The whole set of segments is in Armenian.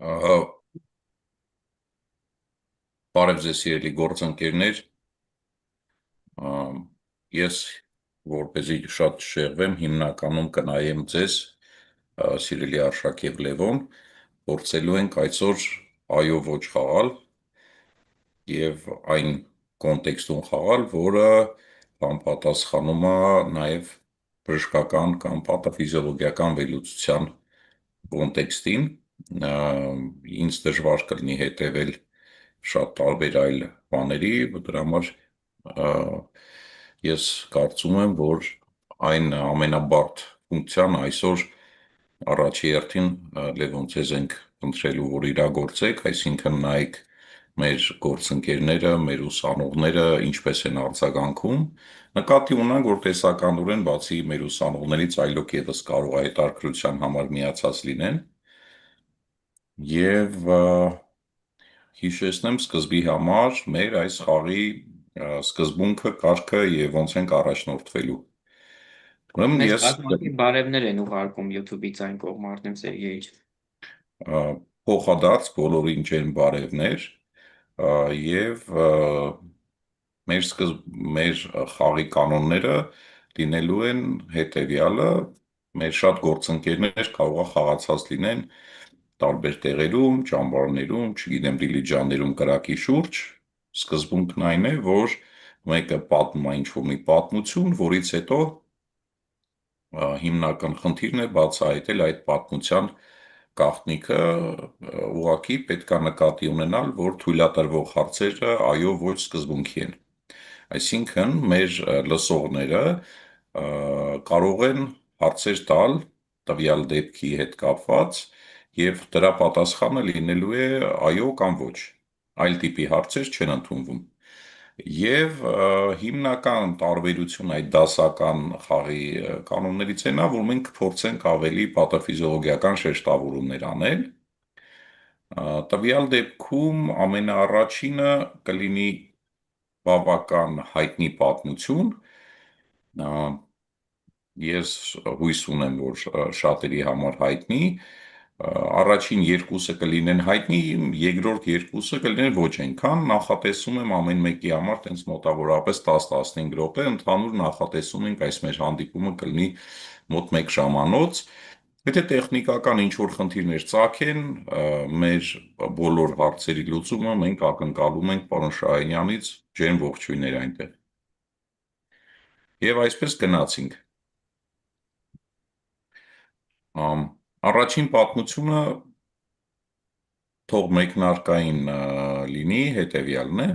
Ահա, բարև ձեզ սիրելի գործընկերներ, ես որպեսզի շատ շեղվեմ, հիմնականում կնայեմ ձեզ, սիրելի Արշակ եւ Լևոն, փորձելու ենք այսօր այո ոչ խաղալ եւ այն կոնտեքստում խաղալ, որը համապատասխանում է նաեւ բժշկական կամ պաթոֆիզիոլոգիական վերլուծության կոնտեքստին, ինձ դժվար կլինի հետևել շատ տարբեր այլ բաների, դրա համար ես կարծում եմ, որ այն ամենաբարդ ֆունկցիան այսօր առաջի հերթին Լևոն ձեզ ենք ընտրելու, որ իրագործեք, այսինքն նայեք մեր գործընկերները, մեր ուսանողները ինչպես են արձագանքում, նկատի ունենք, որ տեսականորեն բացի մեր ուսանողներից այլոք եւս կարող է հետաքրքրության համար միացած լինեն եւ հիշեցնեմ սկզբի համար մեր այս խաղի սկզբունքը, կարգը եւ ոնց ենք առաջնորդվելու։ Ուրեմն Մեզ ես բազմաթիվ բարևներ են ուղարկում YouTube-ից այն կողմ Արտեմ Սերգեյիչ։ փոխադարձ բոլորին ջերմ բարևներ եւ մեր խաղի կանոնները լինելու են հետեւյալը. մեր շատ գործընկերներ կարող է խաղացած լինեն տարբեր տեղերում, ճամբարներում, չգիտեմ, դիլիջաններում կրակի շուրջ, սկզբունքն այն է, որ մեկը պատմում է ինչ-որ մի պատմություն, որից հետո հիմնական խնդիրն է բացահայտել այդ պատմության գաղտնիքը, ուղղակի պետք է նկատի ունենալ, որ թույլատրվող հարցերը այո ոչ սկզբունքի են։ Այսինքն մեր լսողները կարող են հարցեր տալ տվյալ դեպքի հետ կապված եւ դրա պատասխանը լինելու է այո կամ ոչ։ Այլ տիպի հարցեր չեն ընդունվում։ Եվ հիմնական տարբերություն այդ դասական խաղի կանոններից է նա, որ մենք կփորձենք ավելի պաթոֆիզիոլոգիական շեշտավորումներ անել։ Տվյալ դեպքում ամենաառաջինը կլինի բավական հայտնի պատմություն, ես հույս ունեմ, որ շատերի համար հայտնի, առաջին երկուսը կլինեն հայտնի, երկրորդ երկուսը կլինեն ոչ այնքան, նախատեսում եմ ամեն մեկի համար տենց մոտավորապես 10-15 րոպե, ընդհանուր նախատեսում ենք այս մեր հանդիպումը կլինի մոտ 1 ժամանոց, եթե տեխնիկական ինչ-որ խնդիրներ ծագեն, մեր բոլոր հարցերի լուծումը մենք ակնկալում ենք պարոն Շահինյանից, ջերմ ողջույններ այնտեղ։ Եվ այսպես գնացինք։ Առաջին պատմությունը թող մեկնարկային լինի, հետևյալն է։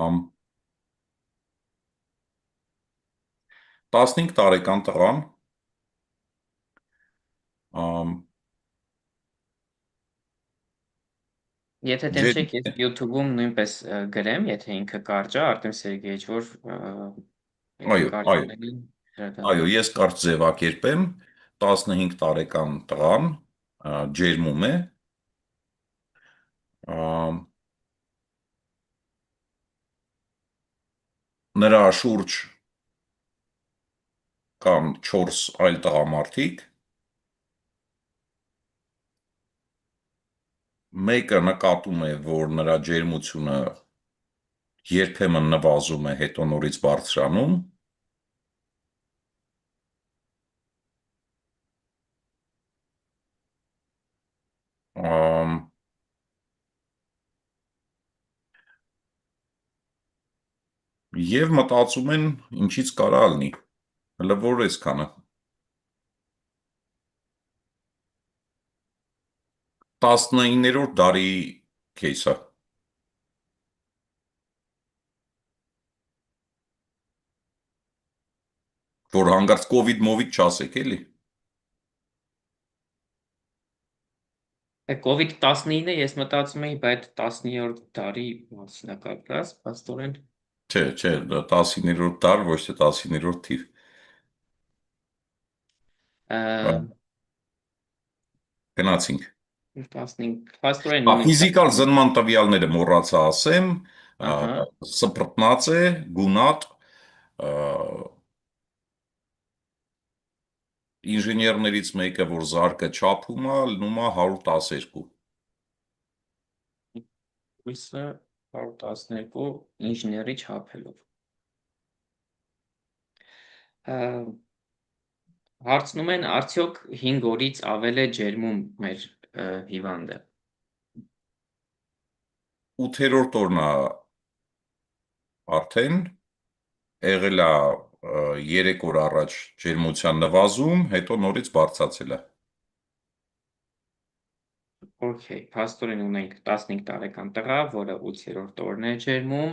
Ամ 15 տարեկան տղան Եթե դեմչեք, ես YouTube-ում նույնպես գրեմ, եթե ինքը կարճ է, Արտեմ Սերգեյիչ, որ եթե կարճ այո, ունենին, այո, ես կարճ ձևակերպեմ, 15 տարեկան տղան ջերմում է, նրա շուրջ կան 4 այլ տղամարդիկ, մեկը նկատում է, որ նրա ջերմությունը երբեմն նվազում է, հետո նորից բարձրանում, եւ մտածում են ինչից կարա լինի, հələ որ այսքանը։ 19-րդ դարի кейսը։ Որ հանգարց կովիդ չասեք, էլի։ COVID-19-ը ես մտածում էի, բայց 19-րդ դարի մասնակապրած, աստորեն։ Չէ, 19-րդ դար, ոչ թե 19-րդ թիվ։ Գնացինք։ 15, աստորեն նույն։ Ֆիզիկալ զնման տվյալները մոռացա ասեմ, Ահա, սփռտնած է, գունատ, ինժեներներից մեկը, որ զարկը չափում է, լնում է 112։ Լույսը 112 ինժեների չափելով։ Հարցնում են, արդյոք 5 օրից ավել է ջերմում մեր հիվանդը։ 8-րդ օրն է արդեն, եղել է 3 օր առաջ ջերմության նվազում, հետո նորից բարձրացել է։ Okay, փաստորեն ունենք 15 տարեկան տղա, որը 8-րդ օրն է ջերմում,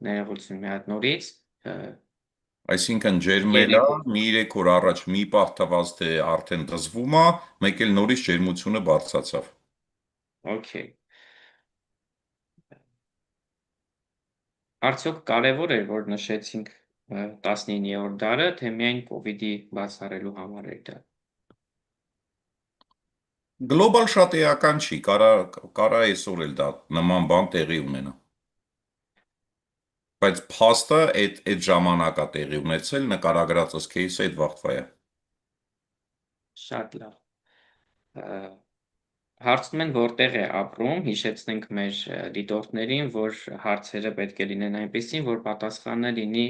ներողություն մի հատ նորից, Այսինքն ջերմել է, մի 3 օր առաջ մի պահ թվաց, թե արդեն դզվում է, մեկ էլ նորից ջերմությունը բարձրացավ։ Okay. Արդյոք կարևոր էր, որ նշեցինք 19-րդ դարը, թե միայն COVID-ի բացառելու համար էր դա։ Գլոբալ շատ էական չի, կարա այսօր էլ դա նման բան տեղի ունենա։ Բայց փաստը այդ ժամանակ է տեղի ունեցել, նկարագրածս кейսը այդ վաղվա է։ Շատ լավ։ Հարցնում են, որտեղ է ապրում, հիշեցնենք մեր դիտորդներին, որ հարցերը պետք է լինեն այնպեսին, որ պատասխանը լինի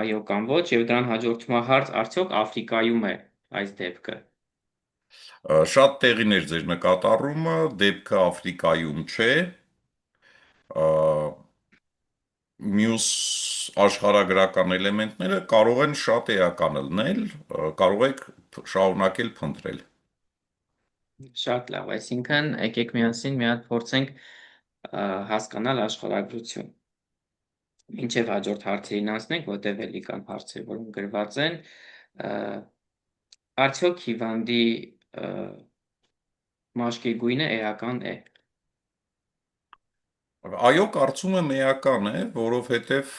այո կամ ոչ, եւ դրան հաջորդում է հարց, արդյոք Աֆրիկայում է այս դեպքը։ Շատ տեղիներ ձեր նկատառումը, դեպքը Աֆրիկայում չէ, մյուս աշխարհագրական էլեմենտները կարող են շատ էական լինել, կարող եք շարունակել փնտրել։ Շատ լավ, այսինքն եկեք միասին մի հատ փորձենք հասկանալ աշխարհագրություն։ Մինչև հաջորդ հարցերին անցնենք, որտեղ էլի կան հարցեր, որոնք գրված են, արդյոք հիվանդի մաշկի գույնը էական է։ Այո, կարծում եմ էական է, որովհետև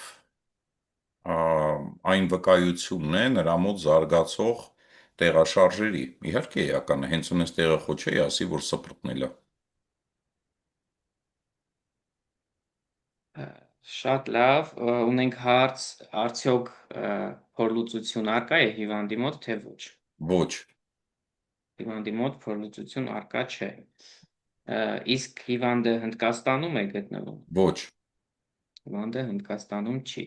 այն վկայությունն է նրա մոտ զարգացող տեղաշարժերի։ Իհարկե էական է, հենց ունես տեղը խոչեի, ասի, որ սպրտնել է։ Շատ լավ, ունենք հարց, արդյոք փորլուծություն արկա է հիվանդի մոտ, թե ոչ։ Ոչ։ Հիվանդի մոտ փորլուծություն արկա չէ։ Իսկ հիվանդը Հնդկաստանում է գտնվում։ Ոչ։ Հիվանդը Հնդկաստանում չի։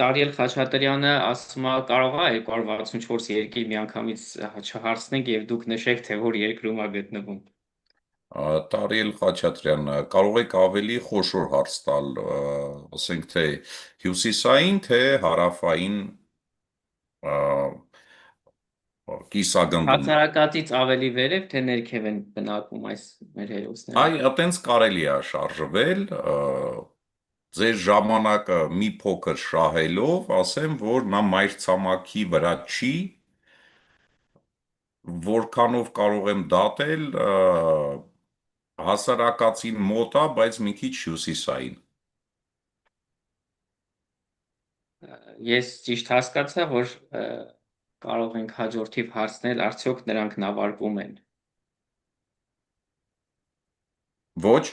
Տարիել Խաչատրյանը ասում է, կարող է 264 երկիր միանգամից չհարցնենք եւ դուք նշեք, թե որ երկրում է գտնվում։ Տարիել Խաչատրյան, կարող եք ավելի խոշոր հարց տալ, ասենք թե հյուսիսային, թե հարավային կիսագնդում։ Հասարակածից ավելի վերև, թե ներքև են բնակվում այս մեր հերոսները։ Այտենց կարելի է շարժվել, ձեր ժամանակը մի փոքր շահելով, ասեմ, որ նա մայրցամաքի վրա չի, որքանով կարող եմ դատել, հասարակածին մոտ է, բայց մի քիչ հյուսիսային։ Ես ճիշտ հասկացա, որ կարող ենք հաջորդիվ հարցնել, արդյոք նրանք նավարկում են։ Ոչ։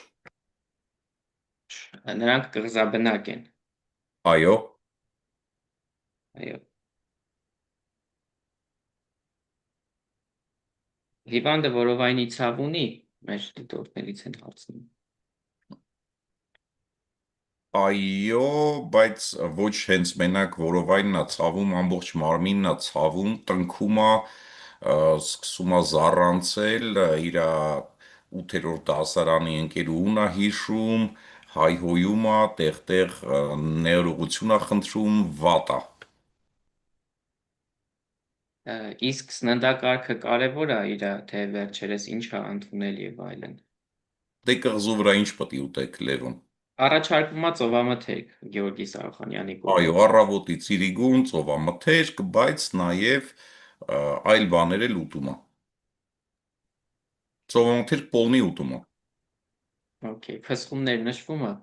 Նրանք կղզաբնակ են։ Այո։ Այո։ Հիվանդը որովայնի ցավ ունի, մեր դիտորդներից են հարցնում։ Այո, բայց ոչ հենց մենակ որովայնն է ցավում, ամբողջ մարմինն է ցավում, տնքում է, սկսում է զառանցել, իր 8-րդ դասարանի ընկերուհուն է հիշում, հայհոյում է, տեղ-տեղ ներողություն է խնդրում, վատ է։ Իսկ սննդակարգը կարևոր է իր, թե վերջերս ինչ է ընդունել եւ այլն։ Դե կղզու վրա ինչ պետք է ուտեք, Լևոն։ Առաջարկում է ծովամթերք Գեորգի Սարախանյանի Այո, կողմից։ առավոտի ծիրիգուն, ծովամթերք, բայց նաև այլ բաներ էլ ուտում է։ Ծովամթերք պոլնի ուտում է։ Okay, փսխումներ նշվում է։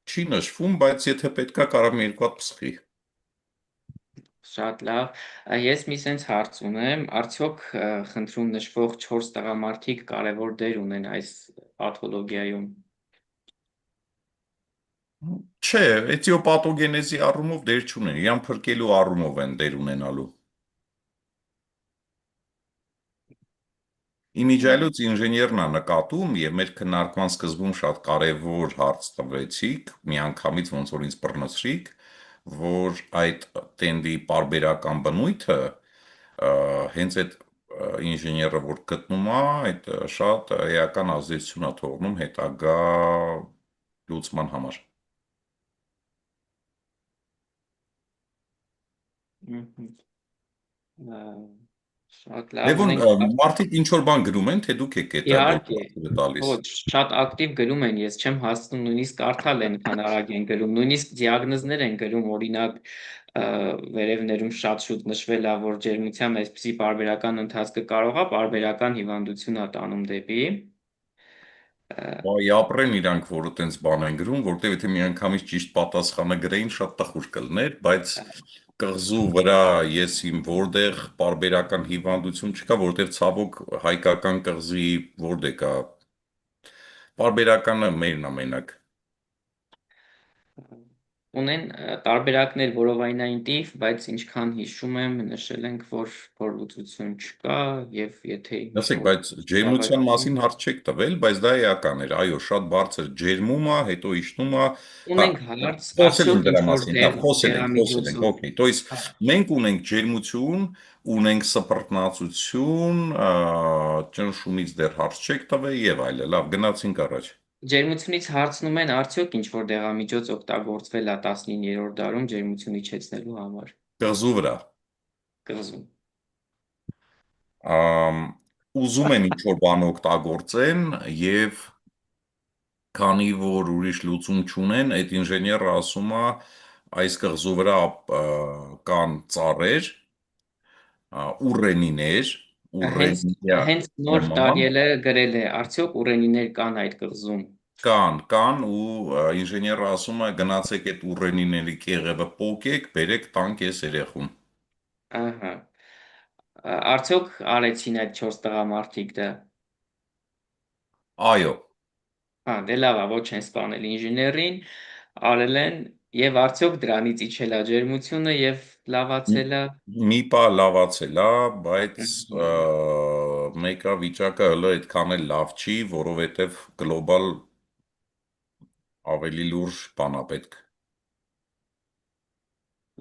Չի նշվում, բայց եթե պետքա կարող եմ երկու հատ փսխի։ Շատ լավ։ Ես մի սենց հարց ունեմ, արդյոք խնդրում նշվող 4 տղամարդիկ կարևոր դեր ունեն այս պաթոլոգիայում։ Չէ, էթիոպաթոգենեզի առումով դեր չունեն, իրան փրկելու առումով են դեր ունենալու։ Իմիջիայլոց ինժեներն է նկատում եւ մեր քննարկման սկզբում շատ կարեւոր հարց տվեցիք, միանգամից ոնց որ ինձ բռնցրիք, որ այդ տենդի պարբերական բնույթը հենց այդ ինժեները որ գտնում է, այդ շատ էական ազդեցություն է թողնում հետագա լուծման համար։ Մհմ, ա, շատ լավ Լևոն, ունենք մարդիկ ինչ որ բան գրում են, թե դուք եք այդ իհարկե, բոլորը տալիս։ ոչ, շատ ակտիվ գրում են, ես չեմ հասցնում նույնիսկ կարդալ այնքան արագ են գրում, նույնիսկ դիագնոզներ են գրում, օրինակ վերևներում շատ շուտ նշվել է, որ ջերմության այսպիսի պարբերական ընթացքը կարող է պարբերական հիվանդություն է տանում դեպի։ Բայ ապրեն իրանք, որ այտենց բան են գրում, որտեվ եթե միանգամից ճիշտ պատասխանը գրեին, շատ տխուր կլներ, բայց կղզու վրա ես իմ որտեղ պարբերական հիվանդություն չկա, որտեվ ցավոք հայկական կղզի որտեղ կա, պարբերականը մերն է մենակ։ Ունեն տարբերակներ որովայնային տիպ, բայց ինչքան հիշում եմ, նշել ենք, որ լուծություն չկա եւ եթե Ասեք, ինչ-որ բայց ջերմության մասին հարց չեք տվել, բայց դա էական էր։ Այո, շատ բարձր ջերմում է, հետո իջնում է։ Հա, ունենք հարց, խոսել ենք արդյոք դրա ինչ-որ մասին, հա, խոսել ենք, դեղամիջոցով օքեյ։ То есть մենք ունենք ջերմություն, ունենք սպրտնացություն, ճնշումից դեռ հարց չեք տվել եւ այլն։ Լավ, գնացինք առաջ։ ջերմությունից հարցնում են, արդյոք ինչ-որ դեղամիջոց օգտագործվել է 19-րդ դարում ջերմություն իջեցնելու համար Կղզու վրա։ կղզում։ Ամ, Ուզում են ինչ-որ բան օգտագործեն եւ քանի որ ուրիշ լուծում չունեն, այդ ինժեները ասում է այս կղզու վրա կան ծառեր, ուռենիներ, Հենց ուռենիա հենց նոր նման Դարիելը գրել է, արդյոք ուռենիներ կան այդ կղզում։ կան ու ինժեները ասում է գնացեք այդ ուռենիների կեղևը պոկեք, բերեք տանք էս երեխուն։ Ահա։ Արդյոք արեցին այդ 4 տղամարդիկ դա։ Այո, Հա, դե լավ է, ոչ են սպանել ինժեներին, արել են եւ արդյոք դրանից իջել է ջերմությունը եւ լավացել է։ մի պա լավացել է, բայց Մгм. մեկը վիճակը հələ այդքան էլ լավ չի, որովհետև գլոբալ ավելի լուրջ բան է պետք։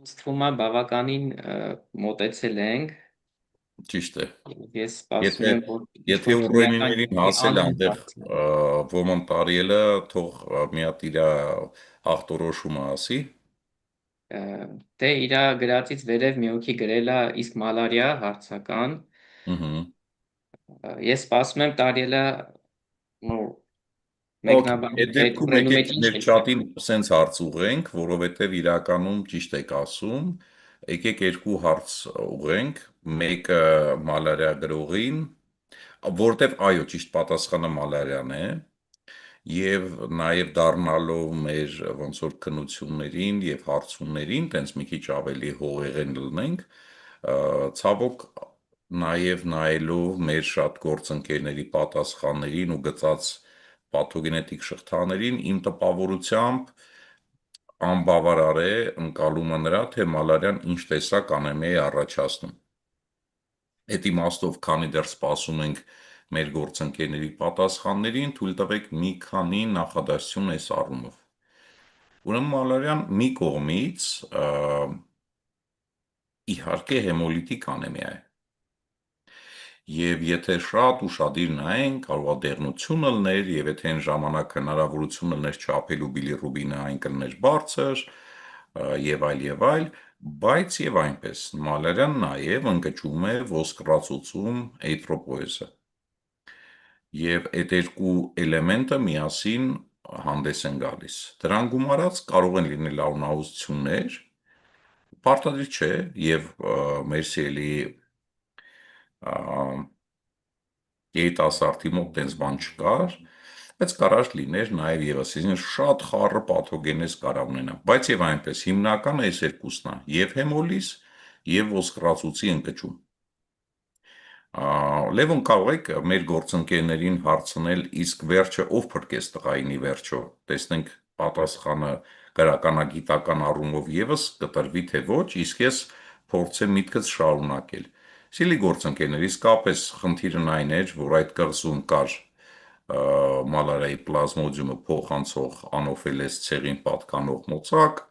Ինձ թվում է բավականին մոտեցել ենք Ճիշտ է։ եւ ես սպասում Եթե եմ, որ եթե ինչ-որ քիմիական ուռենիներին նյութի հասել է անուն այնտեղ բարձրացնեն։ ոմն տարիելը, թող մի հատ իր ախտորոշումը ասի։ Դե իրա գրածից վերև մի հոգի գրել է իսկ մալարիա հարցական։ Ըհը։ Ես սպասում եմ Տարիելը նոր Okay, մեկնաբանի, այդ թե այդ դեպքում ուռենու եկեք մեջ ինչ մեր է chat-ին գտնում։ սենց հարց ուղենք, որովհետև իրականում ճիշտ եք ասում, եկեք երկու հարց ուղենք, մեկը մալարիա գրողին, որովհետև այո, ճիշտ պատասխանը մալարիան է, եւ նաեւ դառնալով մեր ոնց որ քննություններին եւ հարցումներին, տենց մի քիչ ավելի հողեղեն լնենք, ցավոք նաեւ նայելով մեր շատ գործընկերների պատասխաններին ու գծած պաթոգենետիկ շղթաներին, իմ տպավորությամբ անբավարար է ընկալումը նրա, թե մալարիան ինչ տեսակ անեմիա է առաջացնում։ Այդ իմաստով, քանի դեռ սպասում ենք մեր գործընկերների պատասխաններին, թույլ տվեք մի քանի նախադասություն այս առումով։ Ուրեմն մալարիան մի կողմից իհարկե հեմոլիտիկ անեմիա է։ Եվ եթե շատ ուշադիր նայենք, կարող է դեղնություն լներ, եւ եթե այն ժամանակ հնարավորություն լներ չափելու բիլիռուբինը, այն կլներ բարձր, եւ այլ, բայց եւ այնպես մալարիան նաեւ ընկճում է ոսկրածուծում էրիթրոպոեզը։ Եվ այդ երկու էլեմենտը միասին հանդես են գալիս։ Դրան գումարած կարող են լինել անհուսություններ, պարտադիր չէ, եւ մեր սիրելի երիտասարդի մոտ տենց բան չկար, բայց կարար լիներ նաև եւս, այսինքն շատ խառը պաթոգենեզ կարա ունենա, բայց եւ այնպես հիմնականը այս երկուսն է, եւ հեմոլիզ, եւ ոսկրածուծի ընկճում։ Լևոն, կարող եք մեր գործընկերներին հարցնել, իսկ վերջը ով փրկեց տղայինի վերջո, տեսնենք պատասխանը գրականագիտական առումով եւս կտրվի թե ոչ, իսկ ես փորձեմ միտքս շարունակել։ Սիրելի գործընկերներ, իսկապես խնդիրն այն էր, որ այդ կղզում կար մալարիայի պլազմոդիումը փոխանցող անոֆելես ցեղին պատկանող մոծակ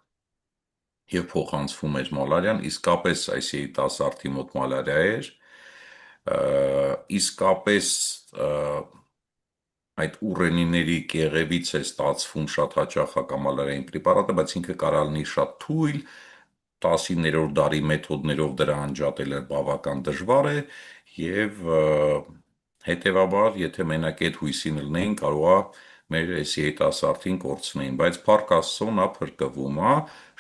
եւ փոխանցվում էր մալարիան, իսկապես այս երիտասարդի մոտ մալարիա էր, իսկապես այդ ուռենիների կեղևից է ստացվում շատ հաճախ հակամալարային պրեպարատը, բայց ինքը կարող լինի շատ թույլ, 19-րդ դարի մեթոդներով դրա անջատելը բավական դժվար է եւ հետեւաբար, եթե մենակ այդ հույսին լնեին, կարողա մեր այս երիտասարդին կորցնեին, բայց փառք Աստծո նա փրկվում է,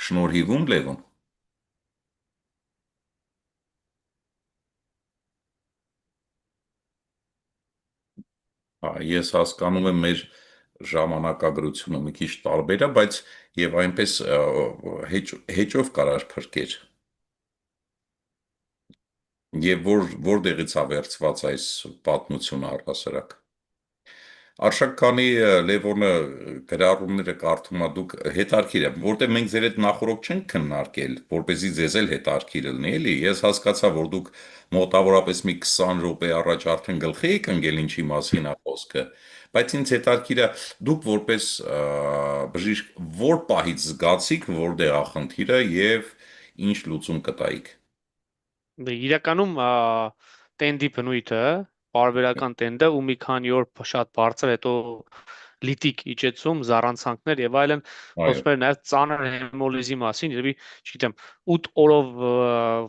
շնորհիվում Լևոն։ Ես հասկանում եմ մեր ժամանակագրությունը մի քիչ տարբեր է, բայց եւ այնպես հեճով կարար փրկեր։ Եվ որտեղից է վերցված այս պատմությունը առհասարակ։ Արշակ քանի Լևոնը գրառումները կարդում ա դուք հետարքիր է, որտեղ մենք ձեր հետ նախորդ չենք քննարկել, որպեսզի ձեզ էլ հետարքիր լինի, էլի։ Ես հասկացա, որ դուք մոտավորապես մի 20 րոպե առաջ արդեն գլխի եք ընկել ինչի մասին է խոսքը, բայց ինձ հետարքիր է, դուք որպես բժիշկ որ պահից զգացիք, որտեղ է խնդիրը եւ ինչ լուծում կտայիք։ Իրականում տենդի բնույթը, պարբերական տենդը ու մի քանի օր շատ բարձր, հետո լիտիկ իջեցում, զառանցանքներ եւ այլն, Այո, խոսում էր նաեւ ծանր հեմոլիզի մասին, երևի, չգիտեմ, 8 օրով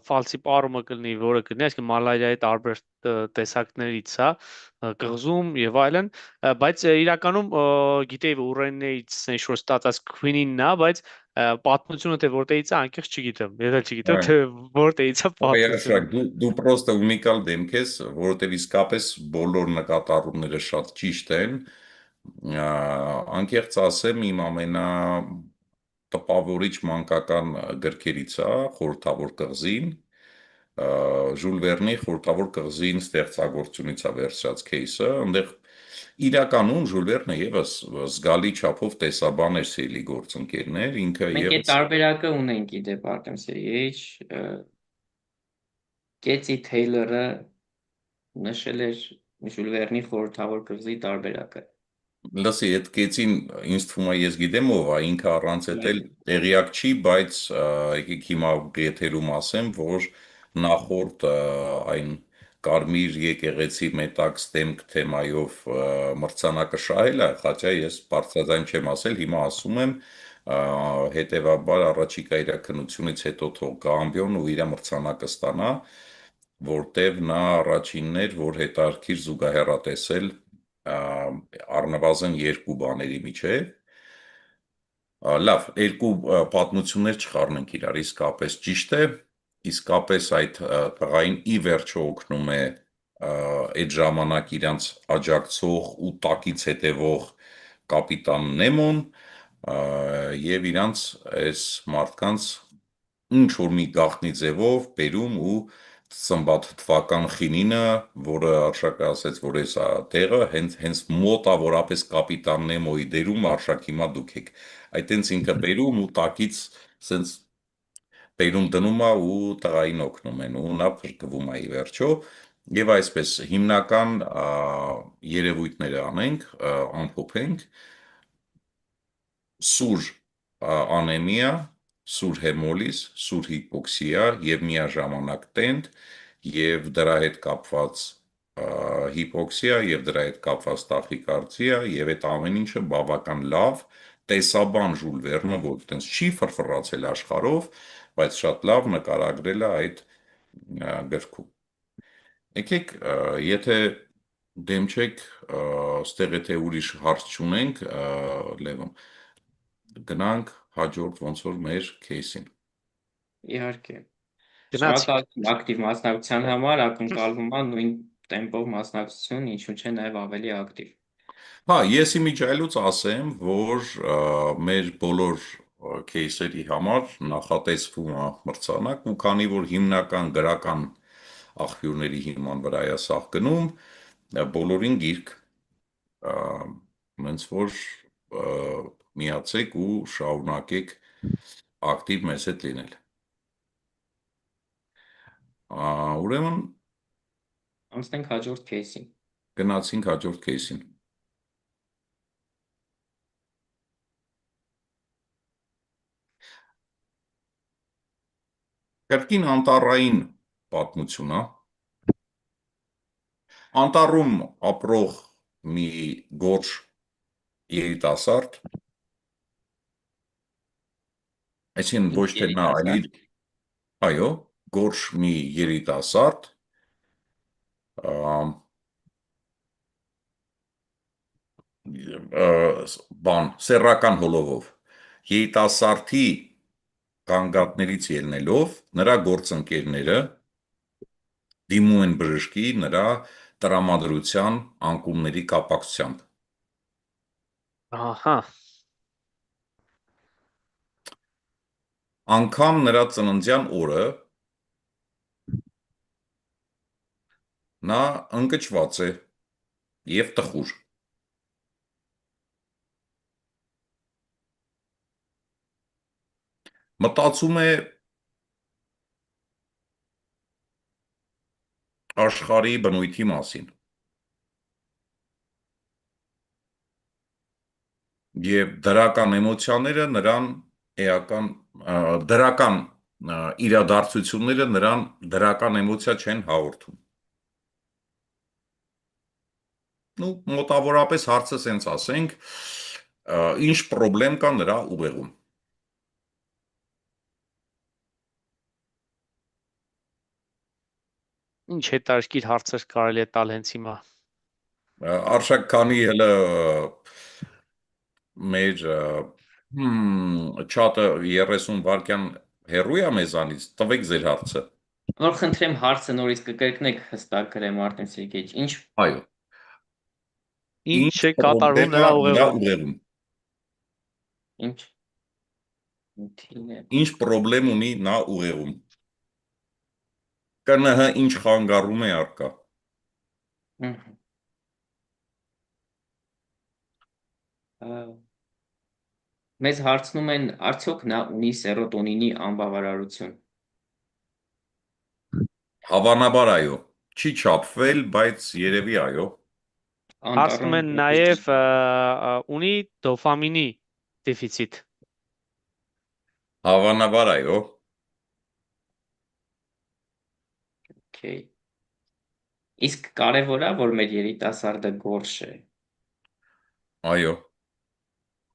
ֆալսի պարումը կլինի, որը կլինի, այսինքն մալարիայի տարբեր տեսակներից է, կղզում եւ այլն, բայց իրականում գիտեի որ ուռենիից ինչ-որ ստացած քվինինն է, բայց պատմությունը թե որտեղից է անկեղծ չգիտեմ, ես էլ չգիտեմ այո։ թե որտեղից է պատմությունը։ Արշակ, դու պրոստը ունիկալ դեմք ես, որովհետև իսկապես բոլոր նկատառումները շատ ճիշտ են։ Անկեղծ ասեմ, իմ ամենա տպավորիչ մանկական գրքերից է Խորհրդավոր կղզին, Ժուլ Վերնի Խորհրդավոր կղզին ստեղծագործությունից է վերցրած кейսը, այնտեղ իրականում Ժուլ Վերնը եւս զգալի չափով տեսաբան էր սիրելի գործընկերներ, ինքը Մենք այդ եւս տարբերակը ունենք ի դեպ Արտեմ Սերգեյիչ, Կեցի Թեյլորը նշել էր Ժուլ Վերնի խորհրդավոր կղզի տարբերակը։ Լսի, այդ կեցին ինձ թվում է ես գիտեմ ով է, ինքը առանց այդ էլ տեղյակ չի, բայց եկեք հիմա եթերում ասեմ, որ նախորդ այն Կարմիր եկեղեցի մետաքս դեմք թեմայով մրցանակը շահել է, խաչա ես բարձրաձայն չեմ ասել, հիմա ասում եմ, հետևաբար առաջիկա իր քննությունից հետո թող գա ամբիոն ու իր մրցանակը ստանա, որտև նա առաջինն էր, որ հետարքիր զուգահեռ է տեսել առնվազն երկու բաների միջև։ Լավ, երկու պատմություններ չխառնենք իրար, իսկապես ճիշտ է, իսկապես այդ տղային ի վերջո օգնում է այդ ժամանակ իրանց աջակցող ու տակից հետևող կապիտան Նեմոն եւ իրանց այս մարդկանց ինչ որ մի գաղտնի ձևով բերում ու Սմբաթթվական խինինը, որը Արշակը ասեց, որ այս տեղը հենց մոտավորապես կապիտան Նեմոյի դերում Արշակ հիմա դուք եք։ Այդ հենց ինքը բերում ու տակից սենց բերում դնում է ու տղային օգնում են ու նա փրկվում է ի վերջո։ Եվ այսպես հիմնական երևույթները անենք, ամփոփենք սուր անեմիա, սուր հեմոլիզ, սուր հիպոքսիա եւ միաժամանակ տենդ եւ դրա հետ կապված հիպոքսիա եւ դրա հետ կապված տախիկարդիա եւ այդ ամեն ինչը բավական լավ տեսաբան Ժուլ Վերնը, որ այտենց չի ֆրֆռացել աշխարհով, բայց շատ լավ նկարագրել է այդ գրքում։ Եկեք, եթե դեմ չեք, ստեղ եթե ուրիշ հարց չունենք, Լևոն, գնանք հաջորդ ոնց որ մեր кейսին։ Իհարկե։ Գնացի։ Շնորհակալություն ակտիվ մասնակցության համար, ակնկալվում է նույն տեմպով մասնակցություն, ինչու՞ չէ նաև ավելի ակտիվ։ Հա, ես իմիջայլոց ասեմ, որ մեր բոլոր кейսերի համար նախատեսվում է մրցանակ ու քանի որ հիմնական գրական աղբյուրների հիման վրա է սաղ գնում, բոլորին գիրք ոնց որ միացեք ու շարունակեք ակտիվ մեզ հետ լինել։ Ուրեմն Անցնենք հաջորդ кейսին։ գնացինք հաջորդ кейսին։ Կրկին անտառային պատմություն, Անտառում ապրող մի գորշ երիտասարդ, այսինքն ոչ թե նա, այլ այո, գորշ մի երիտասարդ, սեռական հոլովով, երիտասարդի գանգատներից ելնելով, նրա գործընկերները դիմում են բժշկի նրա տրամադրության անկումների կապակցությամբ։ Ահա, Անգամ նրա ծննդյան օրը նա ընկճված է և տխուր։ Մտածում է աշխարհի բնույթի մասին և դրական էմոցիաները նրան դրական իրադարձությունները նրան դրական էմոցիա չեն հաղորդում։ Մոտավորապես հարցը սենց ասենք, ինչ պրոբլեմ կա նրա ուղեղում։ ինչ հետաքրքիր հարցեր կարելի է տալ հենց հիմա։ Արշակ, քանի հələ մեր չաթը 30 վայրկյան հեռու է մեզանից, տվեք ձեր հարցը։ Որ խնդրեմ հարցը նորից կկրկնեք հստակ գրեմ Մարտին Սերգեյիչ, ինչ Այո։ Ինչ է կատարվում նրա ուղեղում։ ուղեղում։ ինչ Ինչ պրոբլեմ ունի նա ուղեղում։ ԿՆՀ ինչ խանգարում է առկա։ Մեզ հարցնում են, արդյոք նա ունի սերոտոնինի անբավարարություն։ Հավանաբար այո, չի չափվել, բայց երևի այո։ Հարցնում են նաև ունի դոֆամինի դեֆիցիտ։ Հավանաբար այո։ Okay. Իսկ կարևոր է, որ մեր երիտասարդը գորշ է։ Այո։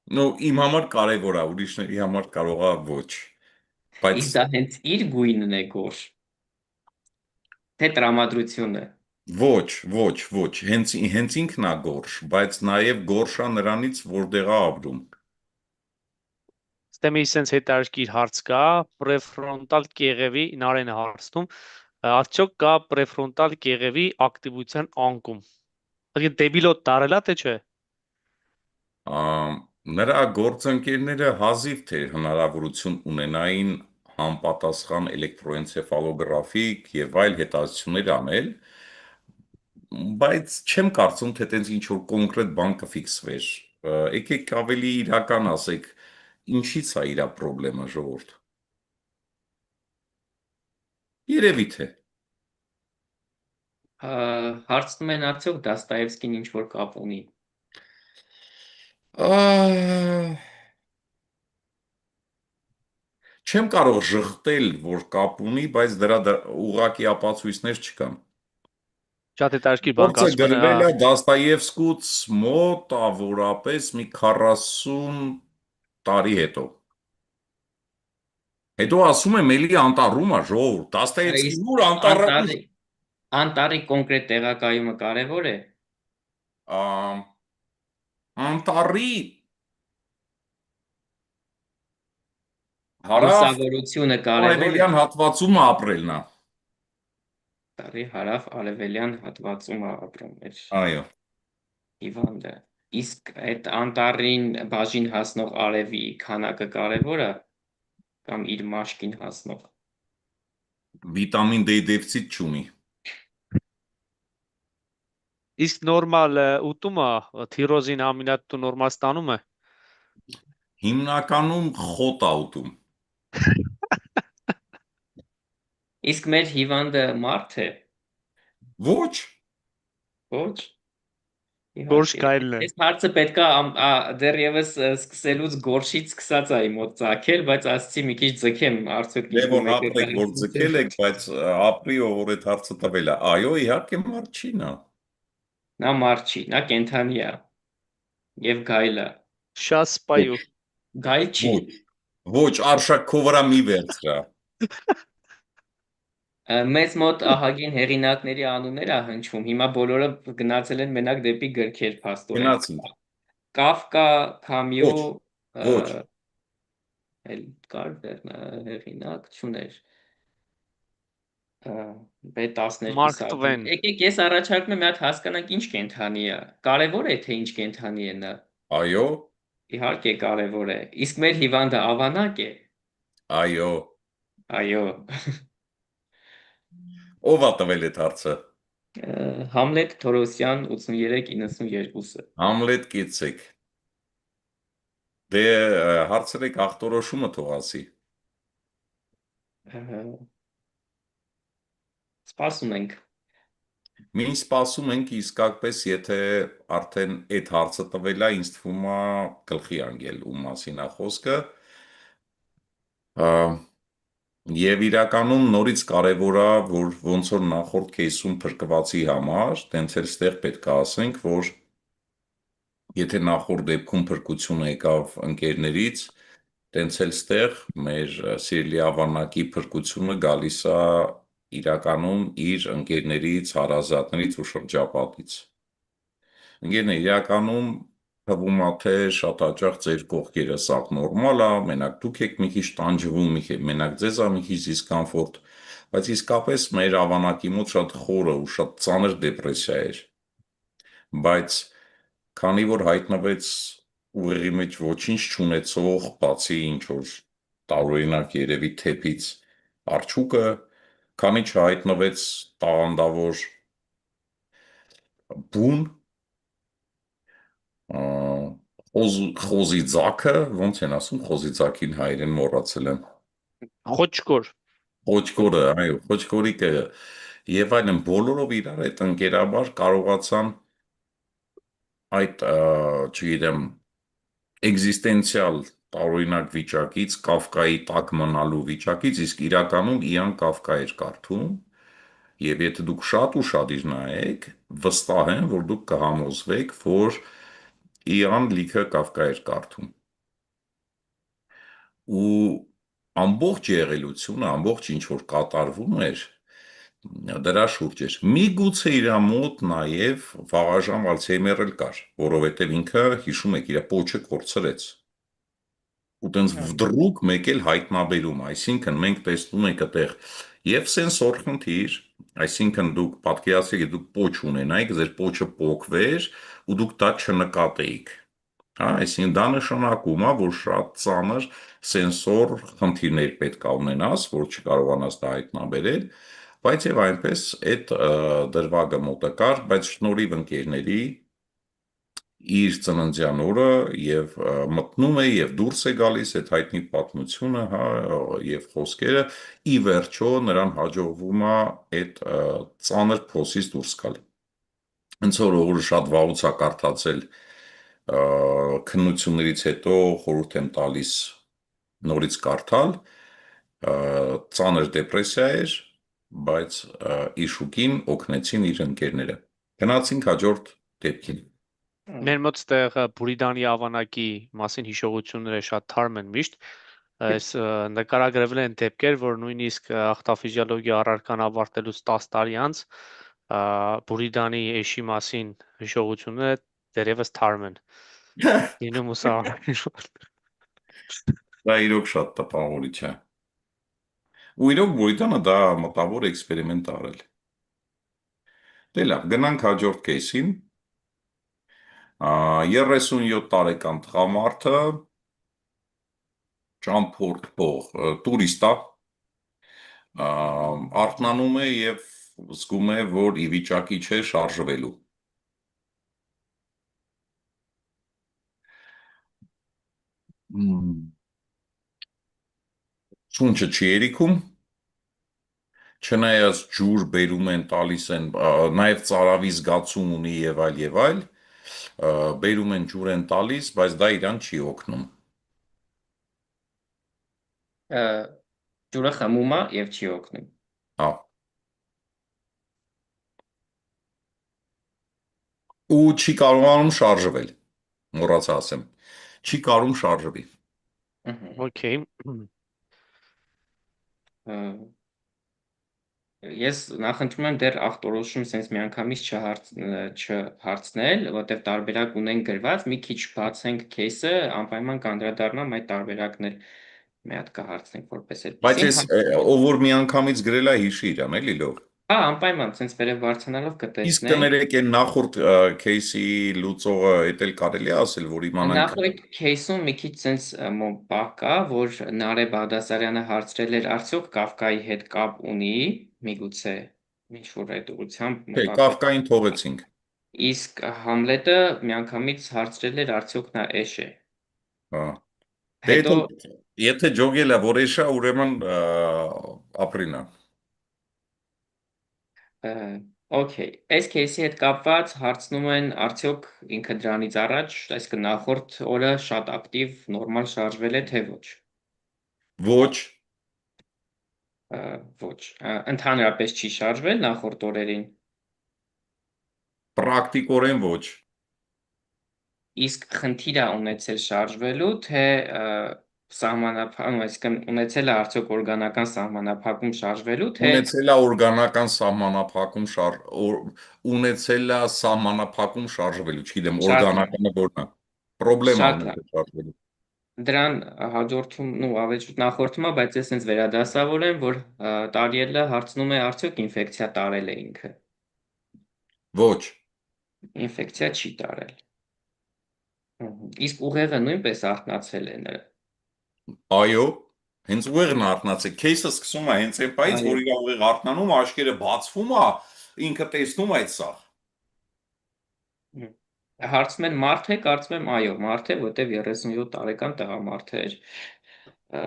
Իմ համար կարևոր է, ուրիշների համար կարող է ոչ։ Իսկ դա հենց իր գույնն է գորշ։ Թե տրամադրությունը։ Ոչ, հենց ինքն է գորշ, բայց նաև գորշ է նրանից, որտեղ է ապրում։ Ստե մի sense հետաքրքիր հարց կա, պրեֆրոնտալ կեղևի Նարենը հարցնում, արդյոք կա պրեֆրոնտալ կեղևի ակտիվության անկում։ Ըգի դեբիլոտ դարել է, թե չէ։ Նրա գործընկերները հազիվ թե հնարավորություն ունենային համապատասխան էլեկտրոէնցեֆալոգրաֆիկ և այլ հետազոտություններ անել, բայց չեմ կարծում, թե տենց ինչ-որ կոնկրետ բան կֆիքսվեր։ Եկեք ավելի իրական ասեք, ինչից է իրա պրոբլեմը, ժողովուրդ։ Երևի թե։ Հարցնում են, արդյոք Դաստայևսկին ինչ-որ կապ ունի։ Չեմ կարող ժխտել, որ կապ ունի, բայց դրա ուղղակի ապացույցներ չկան։ Շատ հետաքրքիր բան Գործը ասում են, գրվել է Դաստայևսկուց մոտավորապես մի 40 տարի հետո։ Հետո ասում եմ էլի անտառում է, ժողովուրդ, Դաստայևսկին ուր անտառում։ Անտառի կոնկրետ տեղակայումը կարևոր է։ Անտառի Լուսավորությունը կարևոր է։ հարավ-արևելյան հատվածում ապրելն է։ Տարի հարավ-արևելյան հատվածում ապրում էր Այո։ հիվանդը։ Իսկ այդ անտառին բաժին հասնող արևի քանակը կարևոր է կամ իր մաշկին հասնող։ Վիտամին D դեֆիցիտ չունի։ իսկ նորմալ ուտումը թիրոզին ամինատու նորմալ ստանում է։ Հիմնականում խոտ ա ուտում։ Իսկ մեր հիվանդը մարդ է։ Ոչ, Ոչ։ Գորշ Իհարկե։ գայլն է։ Այս հարցը պետքա դեռևս սկսելուց գորշից սկսած ա իմ մոտ ծագել, բայց ասացի մի քիչ ձգեմ, արդյոք դե ինչ-որ որ մեկը ապրեք, որ ձգել եք, բայց ապրիոր այդ հարցը տվել է։ Այո, իհարկե մարդ չի նա։ Նա մարդ չի, նա կենդանի է եւ գայլ է։ Շատ Ոչ, սպայու։ Գայլ չի։ ոչ, ոչ, արշակ քո վրա մի վերցրա։ Մեծ մոտ ահագին հեղինակների անուններ ա հնչվում։ Հիմա բոլորը գնացել են մենակ դեպի գրքեր, փաստորեն։ Գնացինք։ Կաֆկա, Կամյո, Ոչ, ոչ, էլ կար հեղինակ չուներ։ B12 Մարկ սա։ Տվեն։ Եկեք ես առաջարկում եմ մի հատ հասկանանք ինչ կենթանի է։ Կարևոր է թե ինչ կենթանի է նա։ այո, Իհարկե կարևոր է։ Իսկ մեր հիվանդը ավանակ է։ այո։ Այո։ Ո՞վ ա տվել այդ հարցը։ Համլետ Թորոսյան 83-92-ը։ Համլետ կեցեք։ Դե հարցրեք ախտորոշումը թող ասի։ Սպասում ենք։ Մին սպասում ենք իսկապես, եթե արդեն այդ հարցը տվել է, ինձ թվում է գլխի անգել ում մասին է խոսքը։ Եվ իրականում նորից կարևոր է, որ ոնց որ նախորդ кейսում փրկվածի համար, տենց էլ ստեղ պետք է ասենք, որ եթե նախորդ դեպքում փրկությունը եկավ ընկերներից, տենց էլ ստեղ մեր սիրելի ավանակի փրկությունը գալիս է իրականում իր ընկերներից, հարազատներից ու շրջապատից։ Ընկերներ, իրականում թվում է թե շատ հաճախ ձեր կողքերը սաղ նորմալ է, մենակ դուք եք մի քիչ տանջվում, մենակ ձեզ է մի քիչ դիսկոմֆորտ, բայց իսկապես մեր ավանակի մոտ շատ խորը ու շատ ծանր դեպրեսիա էր։ Բայց քանի որ հայտնվեց ուղեղի մեջ ոչինչ չունեցող, բացի ինչ որ տարօրինակ երևի թեփից արջուկը, քանի չհայտնվեց տաղանդավոր բուն, խոզի ձագը, ոնց են ասում խոզի ձագին հայերեն մոռացել եմ։ Խոչկոր։ Խոչկորը, այո, խոչկորիկը եւ այլն բոլորով իրար այդ ընկերաբար կարողացան այդ, չգիտեմ, էգզիստենցիալ տարօրինակ վիճակից, Կաֆկայի տակ մնալու վիճակից, իսկ իրականում Իան Կաֆկա էր կարդում, եւ եթե դուք շատ ուշադիր նայեք, վստահ եմ, որ դուք կհամոզվեք, որ Իան լիքը Կաֆկա էր կարդում։ Ու ամբողջ եղելությունը, ամբողջ ինչ որ կատարվում էր, դրա շուրջ էր։ Միգուցե իր մոտ նաև վաղաժամ Ալցհեյմեր էլ կար, որովհետև ինքը, հիշում եք, իր պոչը կորցրեց։ Ու տենց վդռուկ մեկ էլ հայտնաբերում, այսինքն մենք տեսնում ենք այդտեղ եւ սենսոր խնդիր, այսինքն դուք պատկերացրեք, դուք պոչ ունենայիք, ձեր պոչը պոկվեր ու դուք դա չնկատեիք։ Հա, այսինքն դա նշանակում է, որ շատ ծանր սենսոր խնդիրներ պետք է ունենաս, որ չկարողանաս դա հայտնաբերել, բայց եւ այնպես այդ դրվագը մոտը կար, բայց շնորհիվ ընկերների իր ծննդյան օրը եւ մտնում է եւ դուրս է գալիս այդ հայտնի պատմությունը, հա, եւ խոսքերը ի վերջո նրան հաջողվում է այդ ծանր փոսից դուրս գալ։ Հենց որ շատ վաղուց է կարդացել քննություններից հետո խորհուրդ եմ տալիս նորից կարդալ, ծանր դեպրեսիա էր, բայց իր շուկին օգնեցին իր ընկերները։ Գնացինք հաջորդ դեպքին։ Մեր մոտ ստեղ Բուրիդանի ավանակի մասին հիշողությունները շատ թարմ են միշտ։ Այս նկարագրվել են դեպքեր, որ նույնիսկ ախտաֆիզիոլոգիա առարկան ավարտելուց 10 տարի անց Բուրիդանի էշի մասին հիշողությունները դեռևս թարմ են։ Լինում ու սա։ Դա իրոք շատ տպավորիչ է։ Ու իրոք Բուրիդանը դա մտավոր էքսպերիմենտ արել։ Դե լավ, գնանք հաջորդ կեյսին։ 37 տարեկան տղամարդը ճամփորդող տուրիստ է, արթնանում է եւ զգում է, որ ի վիճակի չէ շարժվելու։ Մ, Ցունչը չի երիքում, չնայած ջուր բերում են, տալիս են, նաև ծարավի զգացում ունի եւ այլ, բերում են ջուր են տալիս, բայց դա իրան չի օգնում։ Ը, Ջուրը խմում է եւ չի օգնում։ Հա։ Ու չի կարողանում շարժվել։ Մոռացա ասեմ։ Չի կարում շարժվի։ Ըհը։ Okay. Ը, Ես նախընտրում եմ դեռ ախտորոշում sense միանգամից չհարցնել, որտեղ տարբերակ ունեն գրված, մի քիչ բացենք case-ը, անպայման կանդրադառնամ այդ տարբերակն էլ մի հատ կհարցնենք որպես Բայց այդպեսին։ ես ով որ միանգամից գրել է հիշի իրան, էլի լավ։ Հա, անպայման, sense վերև բարձրանալով Իսկ կտեսնենք։ կներեք այն նախորդ кейսի լուծողը էդ էլ կարելի է ասել, որ իմանանք Նախորդ case-ում մի քիչ sense պահ կա, որ Նարե Բաղդասարյանը հարցրել էր արդյոք Կաֆկայի հետ կապ ունի, միգուցե ինչ որ այդ ուղղությամբ թե մտածել։ Կաֆկային թողեցինք։ Իսկ Համլետը միանգամից հարցրել էր արդյոք նա էշ է։ Հա։ Դե Հետո եթե ջոգել է որ էշա, ուրեմն ապրինա։ օքեյ, այս кейսի հետ կապված հարցնում են արդյոք ինքը դրանից առաջ, այսինքն նախորդ օրը շատ ակտիվ նորմալ շարժվել է թե ոչ։ Ոչ, Ա, Ոչ, ընդհանրապես չի շարժվել նախորդ օրերին։ պրակտիկորեն ոչ։ Իսկ խնդիր է ունեցել շարժվելու, թե սահմանափակ, այսինքն ունեցել է արդյոք օրգանական սահմանափակում շարժվելու, թե Ունեցել է օրգանական սահմանափակում ունեցել է սահմանափակում շարժվելու, չգիտեմ, շատ լավ, օրգանականը որն է։ Պրոբլեմա շատ լավ։ ունեցել շարժվելու։ Դրան հաջորդում, նո, ավելի շուտ նախորդում է, բայց ես հենց վերադասավորեմ, որ Տարիելը հարցնում է արդյոք ինֆեկցիա տարել է ինքը։ Ոչ, Ինֆեկցիա չի տարել։ Իսկ ուղեղը նույնպես արթնացել է նրա։ այո, հենց ուղեղն արթնացել։ Кейսը սկսում է հենց այն պայից, Այո։ որ իր ուղեղը արթնանում, աշկերը բացվում է, ինքը տեսնում է այդ սա։ Հմ։ Հարցում են մարդ է, կարծում եմ այո, մարդ է, որտեվ 37 տարեկան տղամարդ էր։ Ա,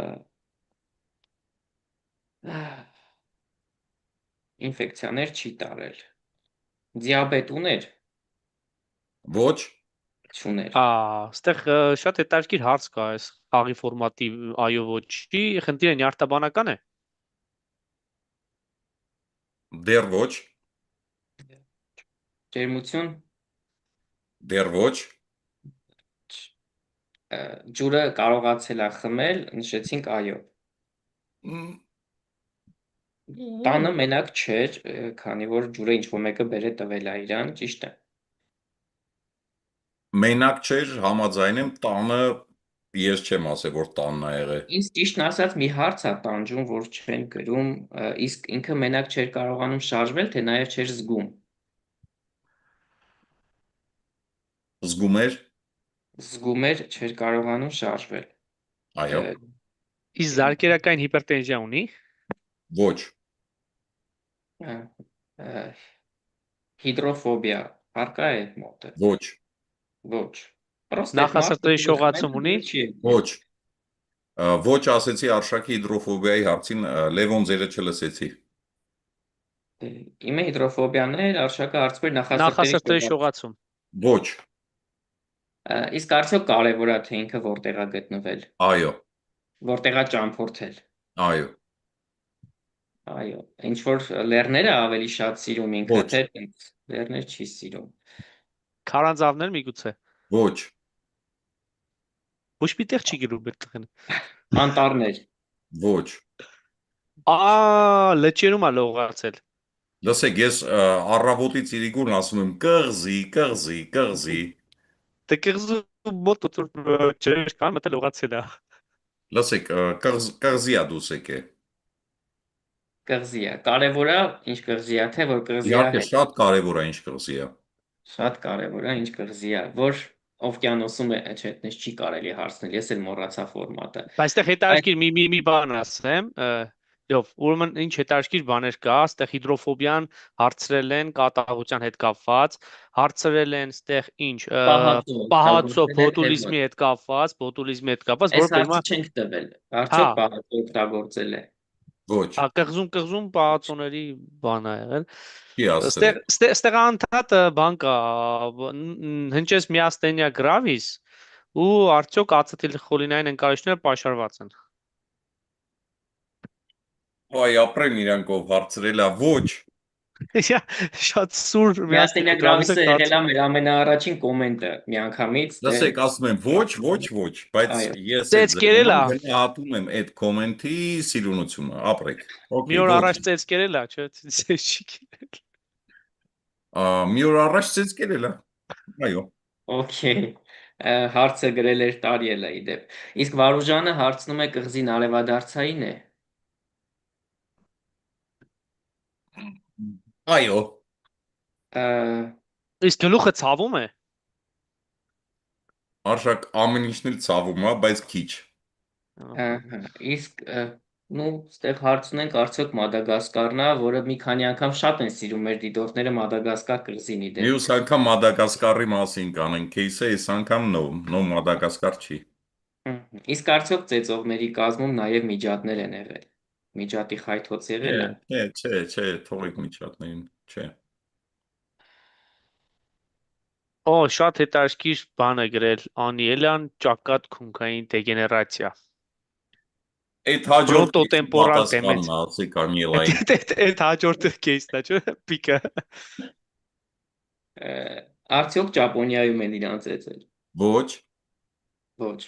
Ինֆեկցիաներ չի տարել։ Դիաբետ ուներ, Ոչ, չուներ։ Այստեղ շատ հետաքրքիր հարց կա այս խաղի ֆորմատի այո ոչի, խնդիրը նյարդաբանական է։ դեռ ոչ, Ջերմություն, դեռ ոչ, ջուրը կարողացել է խմել, նշեցինք այո։ մ, Տանը մենակ չէր, քանի որ ջուրը ինչ որ մեկը բեր է տվել է իրան, ճիշտ է։ մենակ չէր, համաձայն եմ, տանը ես չեմ ասել, որ տանն է եղել։ Ինձ ճիշտն ասած մի հարց է տանջում, որ չեն գրում, իսկ ինքը մենակ չէր կարողանում շարժվել, թե նաև չէր զգում։ Զգում էր, Զգում էր, չէր կարողանում շարժվել։ այո, Իսկ զարկերակային հիպերտենզիա ունի։ ոչ, Ա, ա, Հիդրոֆոբիա արկա է մոտը։ ոչ, Ոչ։ Պրոստը այդ մարդը Նախասրտի ջուրը խմել շողացում է, ունի։ ջուրը չի եկել։ ոչ, ոչ ասեցի արշակի հիդրոֆոբիայի հարցին, Լևոն ձերը չլսեցի։ Իմը հիդրոֆոբիան է, արշակը հարցում էր նախասրտերի Նախասրտի շողաց։ շողացում։ Ոչ, Իսկ արդյոք կարևոր է թե ինքը որտեղ է գտնվել, այո, որտեղ է ճամփորդել։ այո, Այո, ինչ որ լեռները ավելի շատ սիրում ինքը, ոչ, թե տենց լեռներ չի սիրում։ Քարանձավներ միգուցե։ ոչ, Ոչ մի տեղ չի գրում այդ տղեն։ Անտառներ։ ոչ։ Լճերում է լողացել։ Լսեք, ես առավոտից իրիկուն ասում եմ կղզի, կղզի, կղզի։ Դե կղզու մոտ ջրեր կան, մտել լողացել է։ Լսեք, կղզի է դուս եկե։ Կղզի է։ Կարևոր է, ինչ կղզի է, թե որ կղզի է Իհարկե հետ։ շատ կարևոր է ինչ կղզի է։ Շատ կարևոր է, ինչ կղզի է, որ օվկիանոսում է, չէ, այդպես չի կարելի հարցնել, ես էլ մոռացա ֆորմատը։ Բայց այստեղ Այդ հետաքրքիր մի բան ասեմ, Լավ, ուրեմն ինչ հետաքրքիր բաներ կա, այստեղ հիդրոֆոբիան հարցրել են կատաղության հետ կապված, հարցրել են այստեղ ինչ, Պահածո պահածո օգտագործել է թե ոչ։ բոտուլիզմի հետ կապված, Այս որը հարցը բերումա, չենք տվել։ հա, Արդյոք պահածո օգտագործել է։ Ոչ, հա, կղզում պահածոների բան ա եղել։ չի ասել։ Այստեղ անդադը բան կա, հնչես միաստենյա գրավիս, ու արդյոք ացետիլխոլինային ընկալիչները պաշարված են։ Այ ապրեն իրանք ով հարցրել է, ոչ։ Շատ սուր Միաստենյակ գրավիս գրավիսը եք եղել է դարձել։ մեր ամենաառաջին կոմենտը միանգամից, դե Լսեք, ասում եմ ոչ, ոչ, ոչ, բայց այո։ ես էլ Ծեծ ձեր կերել ա, նման գնահատում եմ այդ կոմենտի սիրունությունը, ապրեք։ մի Okay, օր ոչ։ առաջ ծեծ կերել ա, չէ՞, ծեծ չի կերել։ Մի օր առաջ ցած կերել է։ Այո։ Okay։ Հարցը գրել էր Տարիելը ի դեպ։ Իսկ Վարուժանը հարցնում է կղզին արևադարձային է։ Այո։ Ա, Իսկ գլուխը ցավում է։ Արշակ ամեն ինչն էլ ցավում է, բայց քիչ։ ահա, իսկ նու ստեղ հարցնում ենք արդյոք Մադագասկարն է, որը մի քանի անգամ շատ են սիրում մեր դիտորդները Մադագասկար կղզին ի դեպ։ Մյուս անգամ Մադագասկարի մասին կանենք кейսը, այս անգամ նո Մադագասկար չի։ Իսկ արդյոք ծեծողների կազմում նաև միջատներ են եղել։ Միջատի խայթոց Չէ, եղել է։ չէ, թողեք միջատներին, չէ։ Օ, շատ հետաքրքիր բան է գրել Անիելյան ճակատ քունքային դեգեներացիա։ Այդ հաջորդ кейսի Ֆրոնտոտեմպորալ դեմենց։ պատասխանն է, ասեք Անիելային։ Այդ հաջորդ կեյսն է, չէ՞, պիկը։ Ա, Արդյոք Ճապոնիայում են իրան ծեծել։ Ոչ, Ոչ։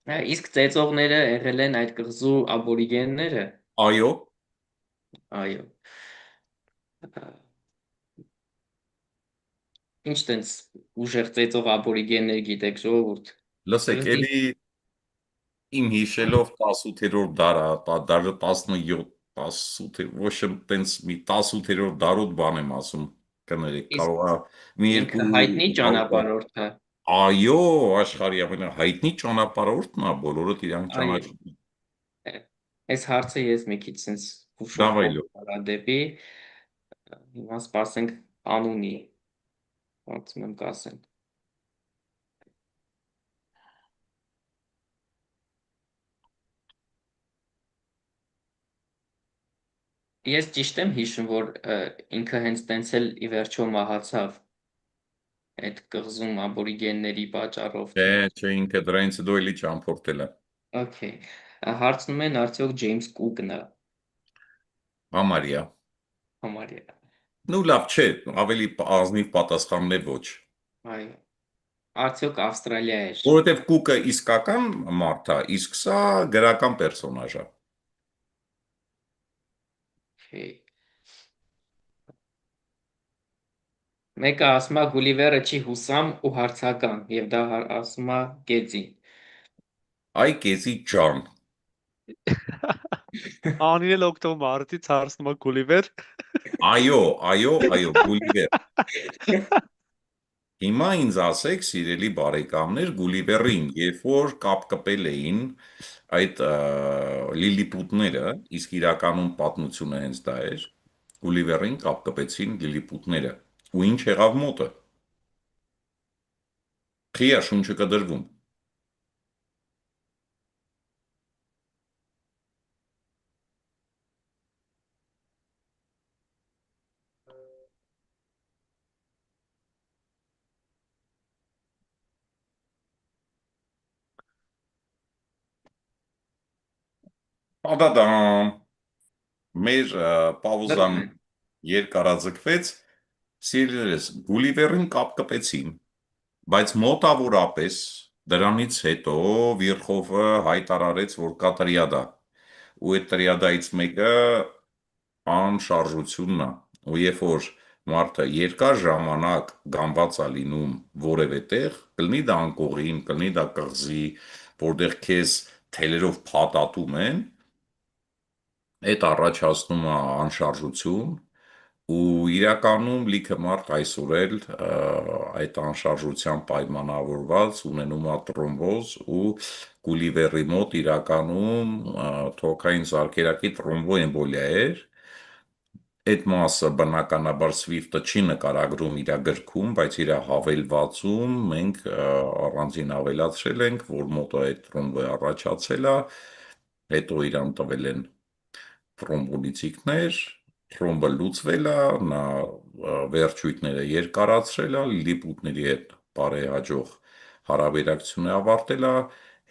Իսկ ծեծողները եղել են այդ կղզու աբորիգենները։ այո, Այո։ Ա, Ինչ տենց ուժեղ ծեծող աբորիգեններ գիտեք, ժողովուրդ։ լսեք, Կղզի էլի իմ հիշելով 18-րդ դարը, դարը 17, 18, ոչ տենց մի 18-րդ դարոտ բան եմ ասում, կներեք, իսկ կարող է մի ինքը հայտնի երկու հազար ճանապարհորդը։ այո, աշխարհի ամենահայտնի ճանապարհորդն է, բոլորը իրանք Այո։ ճանաչում։ Այս հարցը ես մի քիչ sense հուշով Դավայլո։ փոխանցա դեպի հիմա սպասենք անունի, կարծում եմ կասեն։ Ես ճիշտ եմ հիշում, որ ինքը հենց տենց էլ ի վերջո մահացավ այդ կղզում աբորիգենների պատճառով թե։ Չէ, ինքը դրանից հետո էլի ճամփորդել է։ Okay։ Հարցնում են արդյոք Ջեյմս Կուկն է Համարյա։ համարյա։ Ну լավ չէ, ավելի ազնիվ պատասխաններ ոչ։ Այո։ Արդյոք Ավստրալիա էր։ Որովհետև Կուկը իսկական մարդ է, իսկ սա գրական պերսոնաժ է։ Okay։ Մեկը ասում է Գուլիվերը չի հուսամ ու հարցական, եւ դա ասում է Գետին։ Այ կեզի ջան։ Անիել օկտոբարից հարցնում է Գուլիվեր։ Այո, Գուլիվեր։ Հիմա ինձ ասեք, սիրելի բարեկամներ, Գուլիվերին, երբ որ կապկպել էին այդ լիլիպուտները, իսկ իրականում պատմությունը հենց դա էր, Գուլիվերին կապկպեցին լիլիպուտները։ Ու ինչ եղավ մոտը։ Խիա շունչը կդրվում։ Ադադամ։ Մեր պաուզան Մտնում են։ երկարաձգվեց, սիրելիս, Գուլիվերին կապկպեցին, բայց մոտավորապես դրանից հետո Վիրխովը հայտարարեց, որ կա տրիադա, ու այդ տրիադայից մեկը անշարժությունն է, ու երբ որ մարդը երկար ժամանակ գանված է լինում որևէ տեղ, կլինի դա անկողին, կլինի դա կղզի, որտեղ քեզ թելերով փաթաթում են, այդ առաջացնում է անշարժություն, Ու իրականում լիքը մարդ այսօր էլ այդ անշարժությամբ պայմանավորված ունենում է տրոմբոզ ու Գուլիվերի մոտ իրականում թոքային զարկերակի տրոմբոէմբոլիա էր։ Այդ մասը բնականաբար Swift-ը չի նկարագրում իր գրքում, բայց իր հավելվածում մենք առանձին ավելացրել ենք, որ մոտը այդ տրոմբոյը առաջացել է, հետո իրան տվել են տրոմբոլիցիկներ, տրոմբը լուծվել է, նա վերջույթները երկարացրել է, լիպուդների հետ բարեհաջող հարաբերակցություն է ավարտել է,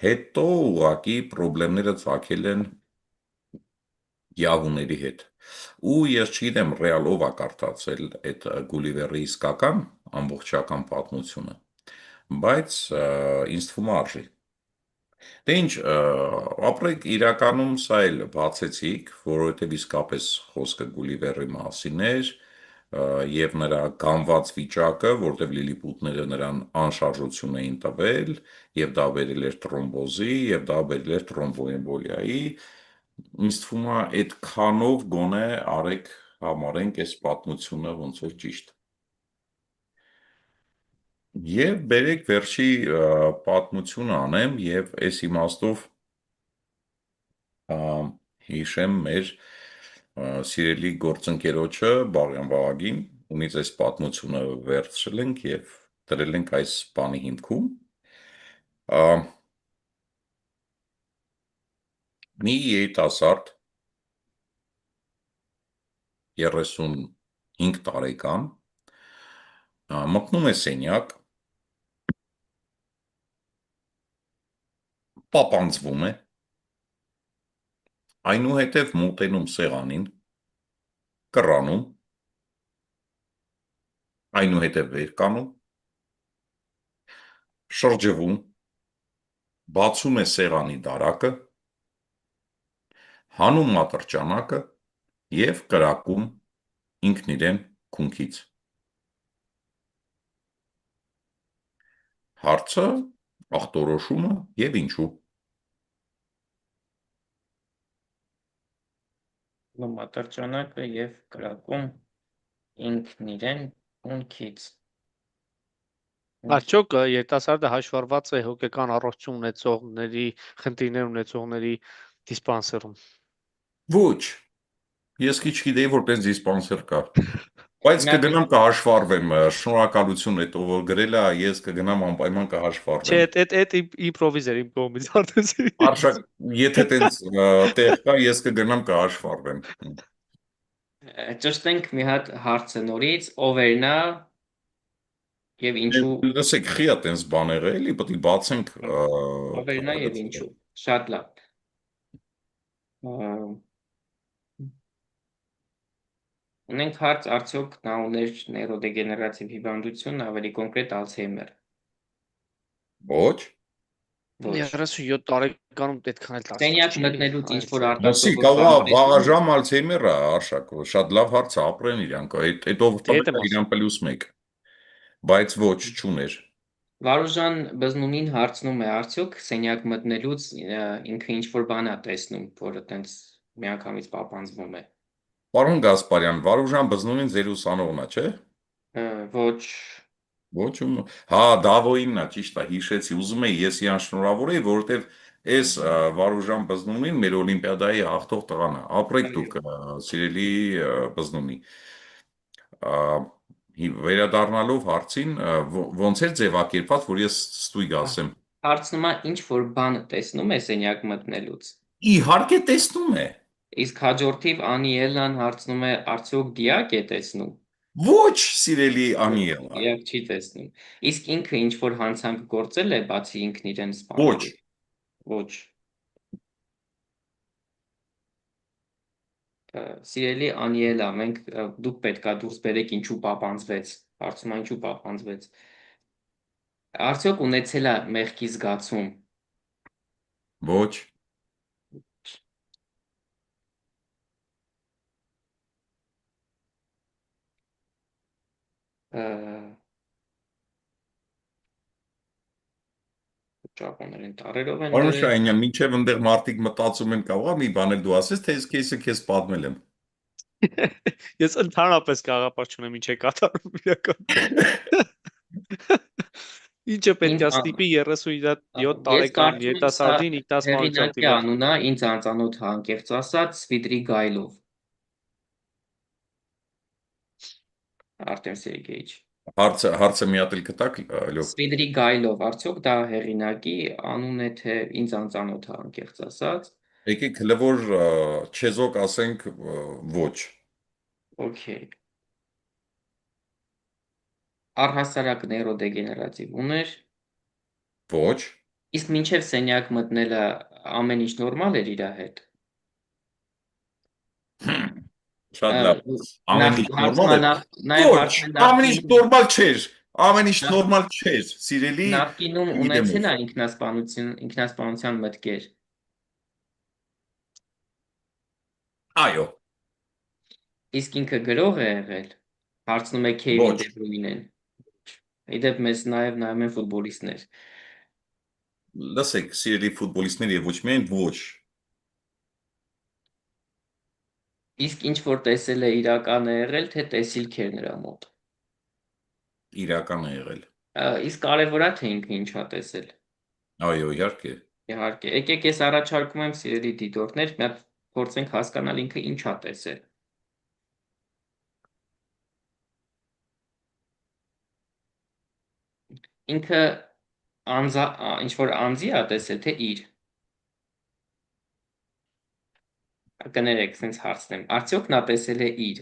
հետո ուղղակի խնդիրները ծագել են յահուների հետ։ Ու ես չգիտեմ ռեալ ով է կարդացել այդ Գուլիվերի իսկական ամբողջական պատմությունը, բայց ինձ թվում է արժի։ Դե ինչ, ապրեք իրականում սա էլ բացեցիք, որովհետև իսկապես խոսքը Գուլիվերի մասին էր եւ նրա գանված վիճակը, որտեղ լիլիպուտները նրան անշարժություն էին տվել, եւ դա բերել էր տրոմբոզի, եւ դա բերել էր տրոմբոէմբոլիայի, ինձ թվում է այդքանով գոնե արեք համարենք այս պատմությունը ոնց որ ճիշտ։ Եվ բերեք վերջի պատմությունը անեմ եւ այս իմաստով հիշեմ մեր սիրելի գործընկերոջը Բաղյան Վահագին, ունից այս պատմությունը վերցրել ենք եւ դրել ենք այս բանի հիմքում։ Մի երիտասարդ 35 տարեկան մտնում է սենյակ, պապանձվում է, այնուհետև մոտենում սեղանին, կռանում, այնուհետև վեր կանում, շրջվում, բացում է սեղանի դարակը, հանում ատրճանակը եւ կրակում ինքն իրեն քունքից։ Հարցը, ախտորոշումը եւ ինչու։ Մատրճանակը եւ կրակում ինքն իրեն ունքից։ Արդյոք երիտասարդը հաշվառված է հոգեկան առողջություն ունեցողների, խնդիրներ ունեցողների դիսպանսերում։ Ոչ, ես քիչ գիտեի, որ պես դիսպանսեր կա, բայց կգնամ կհաշվառվեմ, շնորհակալություն այդ ով որ գրել է, ես կգնամ անպայման Չէ, կհաշվառվեմ։ այդ իմպրովիզ էր իմ կողմից արդյոք։ Արշակ, եթե տենց տեղ կա, ես կգնամ կհաշվառվեմ։ Ճշտենք մի հատ հարցը նորից, ով էր նա եւ ինչու։ Լսեք, խի է տենց բաներ էլի, պետք է բացենք Ով էր նա եւ ինչու։ Շատ լավ։ Ունենք հարց, արդյոք նա ուներ նեյրոդեգեներատիվ հիվանդություն, ավելի կոնկրետ Ալցհեյմեր։ Ոչ։ Ոչ։ 37 տարեկանում այդքան էլ Սենյակ մտնելուց ինչ որ Լսի, արտասովոր կարող բան է տեսնում վաղաժամ Ալցհեյմեր է, Արշակ, շատ լավ հարց է, ապրեն իրանք, այդով Դե տվել եմ է իրան +1, բայց ոչ, չուներ։ Վարուժան Բզնունին հարցնում է, արդյոք սենյակ մտնելուց ինքը ինչ որ բան է տեսնում, որը տենց միանգամից պապանձվում է։ Պարոն Գասպարյան, Վարուժան Բզնունին ձեր ուսանողն է, չէ։ Ոչ։ Ոչ ում։ Հա, Դավոյինն է, ճիշտ է, հիշեցի, ուզում էի ես իրան շնորհավորեի, որովհետև այս Վարուժան Բզնունին մեր Օլիմպիադայի հաղթող տղան է։ Ապրեք դուք, սիրելի Բզնունի։ Վերադառնալով հարցին, ոնց էր ձևակերպված, որ ես ստույգ ասեմ։ Հարցնում է, ինչ որ բան տեսնում է սենյակ մտնելուց։ Իհարկե տեսնում է։ Իսկ հաջորդիվ Անիելան հարցնում է, արդյոք դիակ է տեսնում։ Ոչ, սիրելի Անիելա։ Դիակ չի տեսնում։ Իսկ ինքը ինչ որ հանցանք գործել է, բացի ինքն իրեն Ոչ։ սպանելու։ Ոչ։ Սիրելի Անիելա, դուք պետքա դուրս բերեք ինչու պապանձվեց, հարցում է ինչու պապանձվեց։ Արդյոք ունեցել է մեղքի զգացում։ Ոչ։ Ճապոներեն տարերով են Պարոն գրել։ Շահինյան, մինչև այնտեղ մարդիկ մտածում են կարող է մի բան էլ դու ասես, թե այս кейսը քեզ պատմել եմ։ Ես ընդհանրապես գաղափար չունեմ ինչ է կատարում իրական։ Ինչը պետք է ստիպի 37 Ես տարեկան կարծում եմ սա երիտասարդին ինքնասպանության հեղինակի դիմել։ անունա ինձ անծանոթ է անկեղծ ասած Սվիդրիգայլով Արտեմ Սերգեյիչ Հարցը մի հատ էլ կտակ, լավ։ Սվիդրիգայլով արդյոք դա հեղինակի անուն է թե ինձ անծանոթ է անկեղծ ասած Եկեք հլը որ չեզոք ասենք ոչ։ Okay առհասարակ նեյրոդեգեներատիվ ուներ Ոչ։ իսկ մինչև սենյակ մտնելը ամեն ինչ նորմալ էր իր հետ Շատ լավ։ Ամեն ինչ նորմալ էր։ նաև Ոչ, ամեն ինչ նորմալ չէր։ Ամեն ինչ Նախ- նորմալ չէր։ Սիրելի, նախկինում գիտեմ ունեցել ով։ է ինքնասպանության մտքեր Այո, իսկ ինքը գրող է եղել հարցնում է Քեյվին ոչ։ Դեբրույնեն իդեպ մեզ նաև նայում են ֆուտբոլիստներ Լսեք, սիրելի ֆուտբոլիստներ եւ ոչ միայն ոչ։ իսկ ինչ որ տեսել է իրական է եղել թե տեսիլք էր նրա մոտ Իրական է եղել։ իսկ կարևորա թե ինքը ինչա տեսել Այո, իհարկե։ իհարկե եկեք ես առաջարկում եմ սիրելի դիտորդներ մի հատ փորձենք հասկանալ ինքը ինչա տեսել ինքը ինչ որ անձի է տեսել թե իր կներեք sense հարցնեմ արդյոք նա տեսել է իր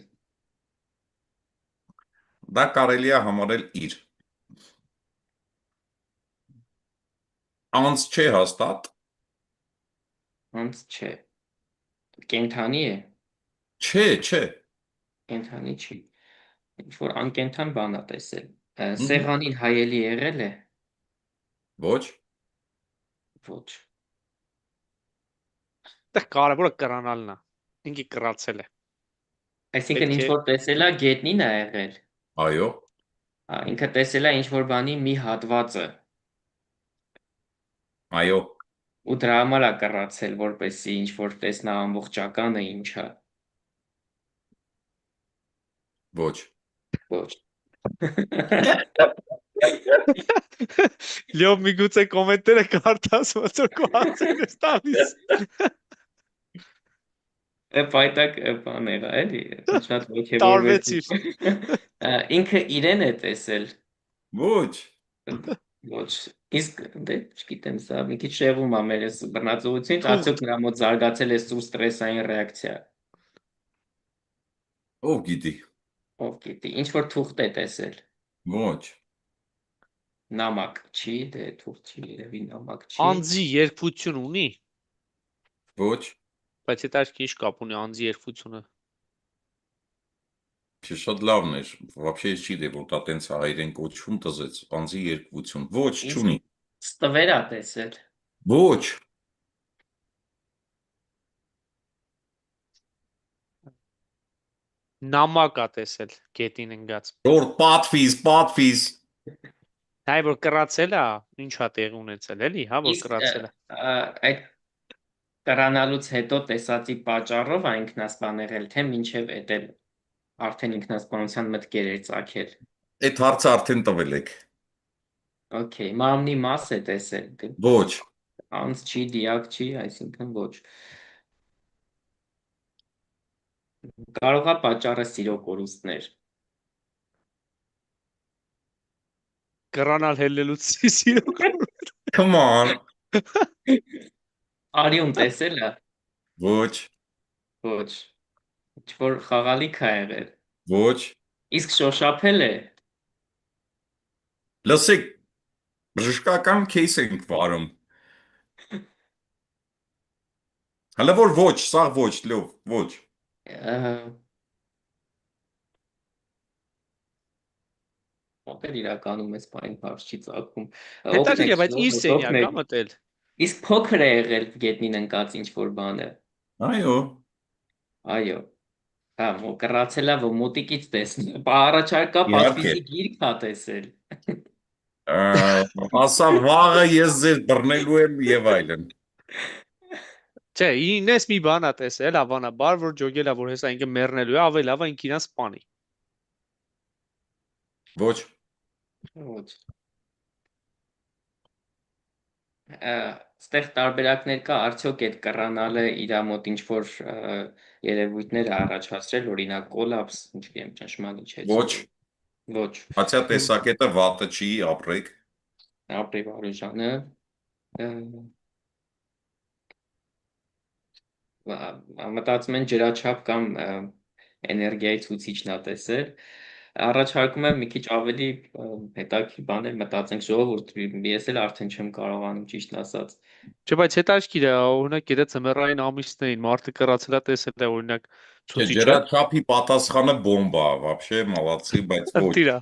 Դա կարելի է համարել իր։ Անց չէ հաստատ։ անց չէ կենթանի է Չէ, չէ։ կենթանի չի ինչ որ անկենթան բան է տեսել սեղանին հայելի եղել է Ոչ։ ոչ Դա կարևորը կրանալն է։ Ինքը կրացել է։ այսինքն Պետք ինչ է- որ տեսել է գետնին է եղել Այո։ ինքը տեսել է ինչ որ բանի մի հատվածը Այո։ ու դրա համար է կռացել որպեսզի ինչ որ տեսնա ամբողջականը ինչա Ոչ։ ոչ Լյով միգուցե կոմենտները կարդաս ոնց որ քո հարցեր ես տալիս։ պայտակ բան եղա էլի շատ Տարվեցիր։ ոգևորվեցի ինքը իրեն է տեսել Ոչ։ ոչ իսկ դե չգիտեմ սա մի քիչ շեղում է մեր այս բռնացողությունից Թուղթ։ արդյոք նրա մոտ զարգացել է սուր ստրեսային ռեակցիա Ով գիտի։ ով գիտի ինչ որ թուղթ է տեսել Ոչ։ նամակ չի դե թուղթ չի երևի նամակ չի Անձի երկվություն ունի, Ոչ։ բայց այդ աչքի ինչ կապ ունի անձի երկվությունը։ Չէ, շատ լավն էր։ Вообще չի դե որ դա տենց հայերեն կոչվում տզեց, անձի երկվություն։ Ոչ, չունի։ ստվեր է տեսել Ոչ։ Նամակ է տեսել գետին ընկած։ Որ պատվիս։ Հայ որ կրացել է, ինչա տեղ ունեցել էլի, հա որ կրացել է։ այդ կրանալուց հետո տեսածի պատճառով է ինքնասպան եղել թե մինչև այդ էլ արդեն ինքնասպանության մտքեր էր ծագել Այդ հարցը արդեն տվել եք։ Okay, մամնի մաս է տեսել Ոչ։ անց չի, դիակ չի, այսինքն ոչ կարող է պատճառը սիրո կորուստներ Կրանալ հելելուց սիրո։ Come on։ արյուն տեսել է Ոչ։ ոչ ինչ որ խաղալիք է եղել Ոչ։ իսկ շոշափել է Լսեք, բժշկական кейս ենք վարում։ Հələ որ ոչ, սա ոչ, լավ, ոչ։ Ո՞տեր իրականում էս բան հարց չի ծագում Հետաքրքիր է, բայց իր օգնեք, սենյակ օգնեք։ է մտել։ Իսկ փոքր է եղել գետնին ընկած ինչ որ բանը Այո։ այո հա կռացել է որ մոտիկից տեսնել առաջարկա Իհարկե։ պատվիզի գիրք հա տեսել Ասա վաղը ես ձեր բռնելու եմ եւ այլն։ Չէ, ինես մի բան ա տեսել, հավանաբար, որ ջոգելա, որ հեսա ինքը մեռնելու է, ավելի լավ է ինքն իրան սպանի։ Ոչ, Ոչ։ Ստեղ տարբերակներ կա, արդյոք այդ կռանալը իր մոտ ինչ որ երևույթներ է առաջացրել, օրինակ կոլապս, ինչի եմ ճնշման ոչ, իջեցնում։ Ոչ։ հացյա տեսակետը վատը չի, ապրեք։ Ապրի Վարուժանը մտածում են ջրաչափ կամ էներգիայի ցուցիչն ա տեսել։ Առաջարկում եմ մի քիչ ավելի հետաքրքիր բաներ մտածենք ժողովուրդ, ես էլ արդեն չեմ կարողանում ճիշտ ասած։ Չէ, բայց հետաքրքիր է, օրինակ, գիտե ծմերային ամիսներին մարդը կռացել է տեսել է, օրինակ, Չէ, ցուցիչը, ջրաչափի պատասխանը բոմբա, вообще մալացի, բայց ոչ։ ընտիրա։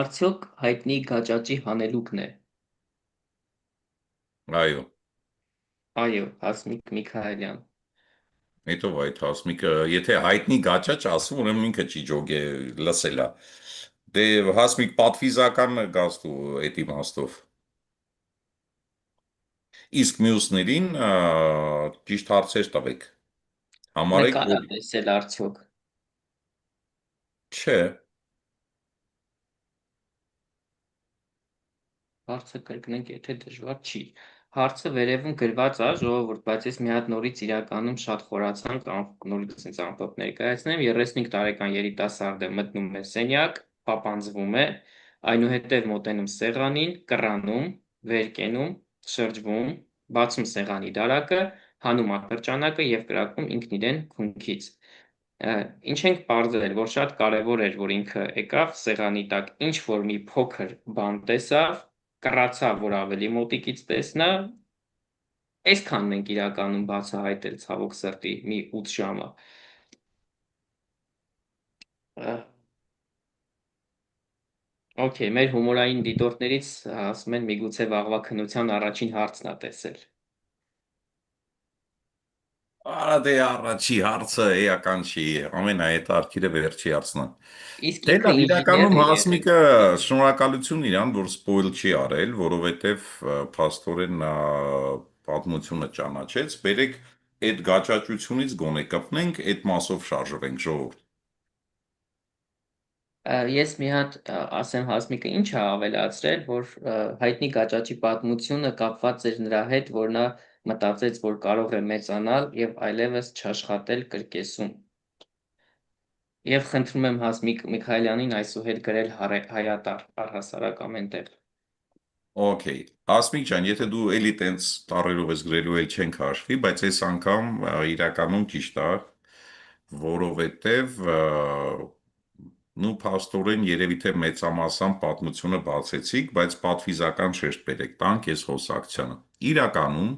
Արդյոք հայտնի գաճաճի հանելուկն է։ Այո, Այո, Հասմիկ Միքայելյան։ հետո այդ հասմիկը, եթե հայտնի գաճաճ ասում, ուրեմն ինքը չի ջոգե, լսելա։ Դե հասմիկ պատվիզական գաստու այդ իմաստով։ Իսկ մյուսներին ճիշտ հարցեր տվեք։ Համարեք, Նկար ա որ տեսել արդյոք։ չէ, Հարցը կրկնենք, եթե դժվար չի։ Հարցը վերևում գրված է, ժողովուրդ, բայց ես մի հատ նորից իրականում շատ խորացանք, նորից ինձ ամփոփ ներկայացնեմ, 35 տարեկան երիտասարդ է մտնում է սենյակ, պապանձվում է, այնուհետև մոտենում սեղանին, կռանում, վեր կենում, շրջվում, բացում սեղանի դարակը, հանում ատրճանակը եւ կրակում ինքն իրեն քունքից։ Ինչ ենք պարզել, որ շատ կարևոր էր, որ ինքը եկավ սեղանի տակ, ինչ որ մի փոքր բան տեսավ, կռացավ, որ ավելի մոտիկից տեսնա, այսքանն ենք իրականում բացահայտել ցավոք սրտի մի 8 ժամը։ Okay, մեր հումորային դիտորդներից ասում են միգուցե վաղվա քննության առաջին հարցն ա տեսել։ արա դե առաջի հարցը էական չի, ամենահետաքրքիրը վերջի հարցն է։ Իսկ Դե ինքը լավ, իրականում ինժեներ է եղել։ Հասմիկը շնորհակալություն իրան, որ սպոյլ չի արել, որովհետև փաստորեն նա պատմությունը ճանաչեց։ Բերեք այդ գաճաճությունից գոնե կպնենք, այդ մասով շարժվենք ժողովուրդ։ Ես մի հատ ասեմ Հասմիկը ինչ ա ավելացրել, որ հայտնի գաճաճի պատմությունը կապված էր նրա հետ, որ նա մտածեց, որ կարող է մեծանալ եւ այլևս չաշխատել կրկեսում։ Եվ խնդրում եմ Հասմիկ Միքայելյանին այսուհետ գրել հայատար առհասարակ ամենտեղ։ Okay, Հասմիկ ջան, եթե դու էլի տենց տառերով ես գրելու էլ չենք հաշվի, բայց այս անգամ իրականում ճիշտ է, որովհետև նու փաստորեն երևի թե մեծամասամբ պատմությունը բացեցիք, բայց պատվիզական շեշտ բերեք, տանք ես հոսակցությանը։ Իրականում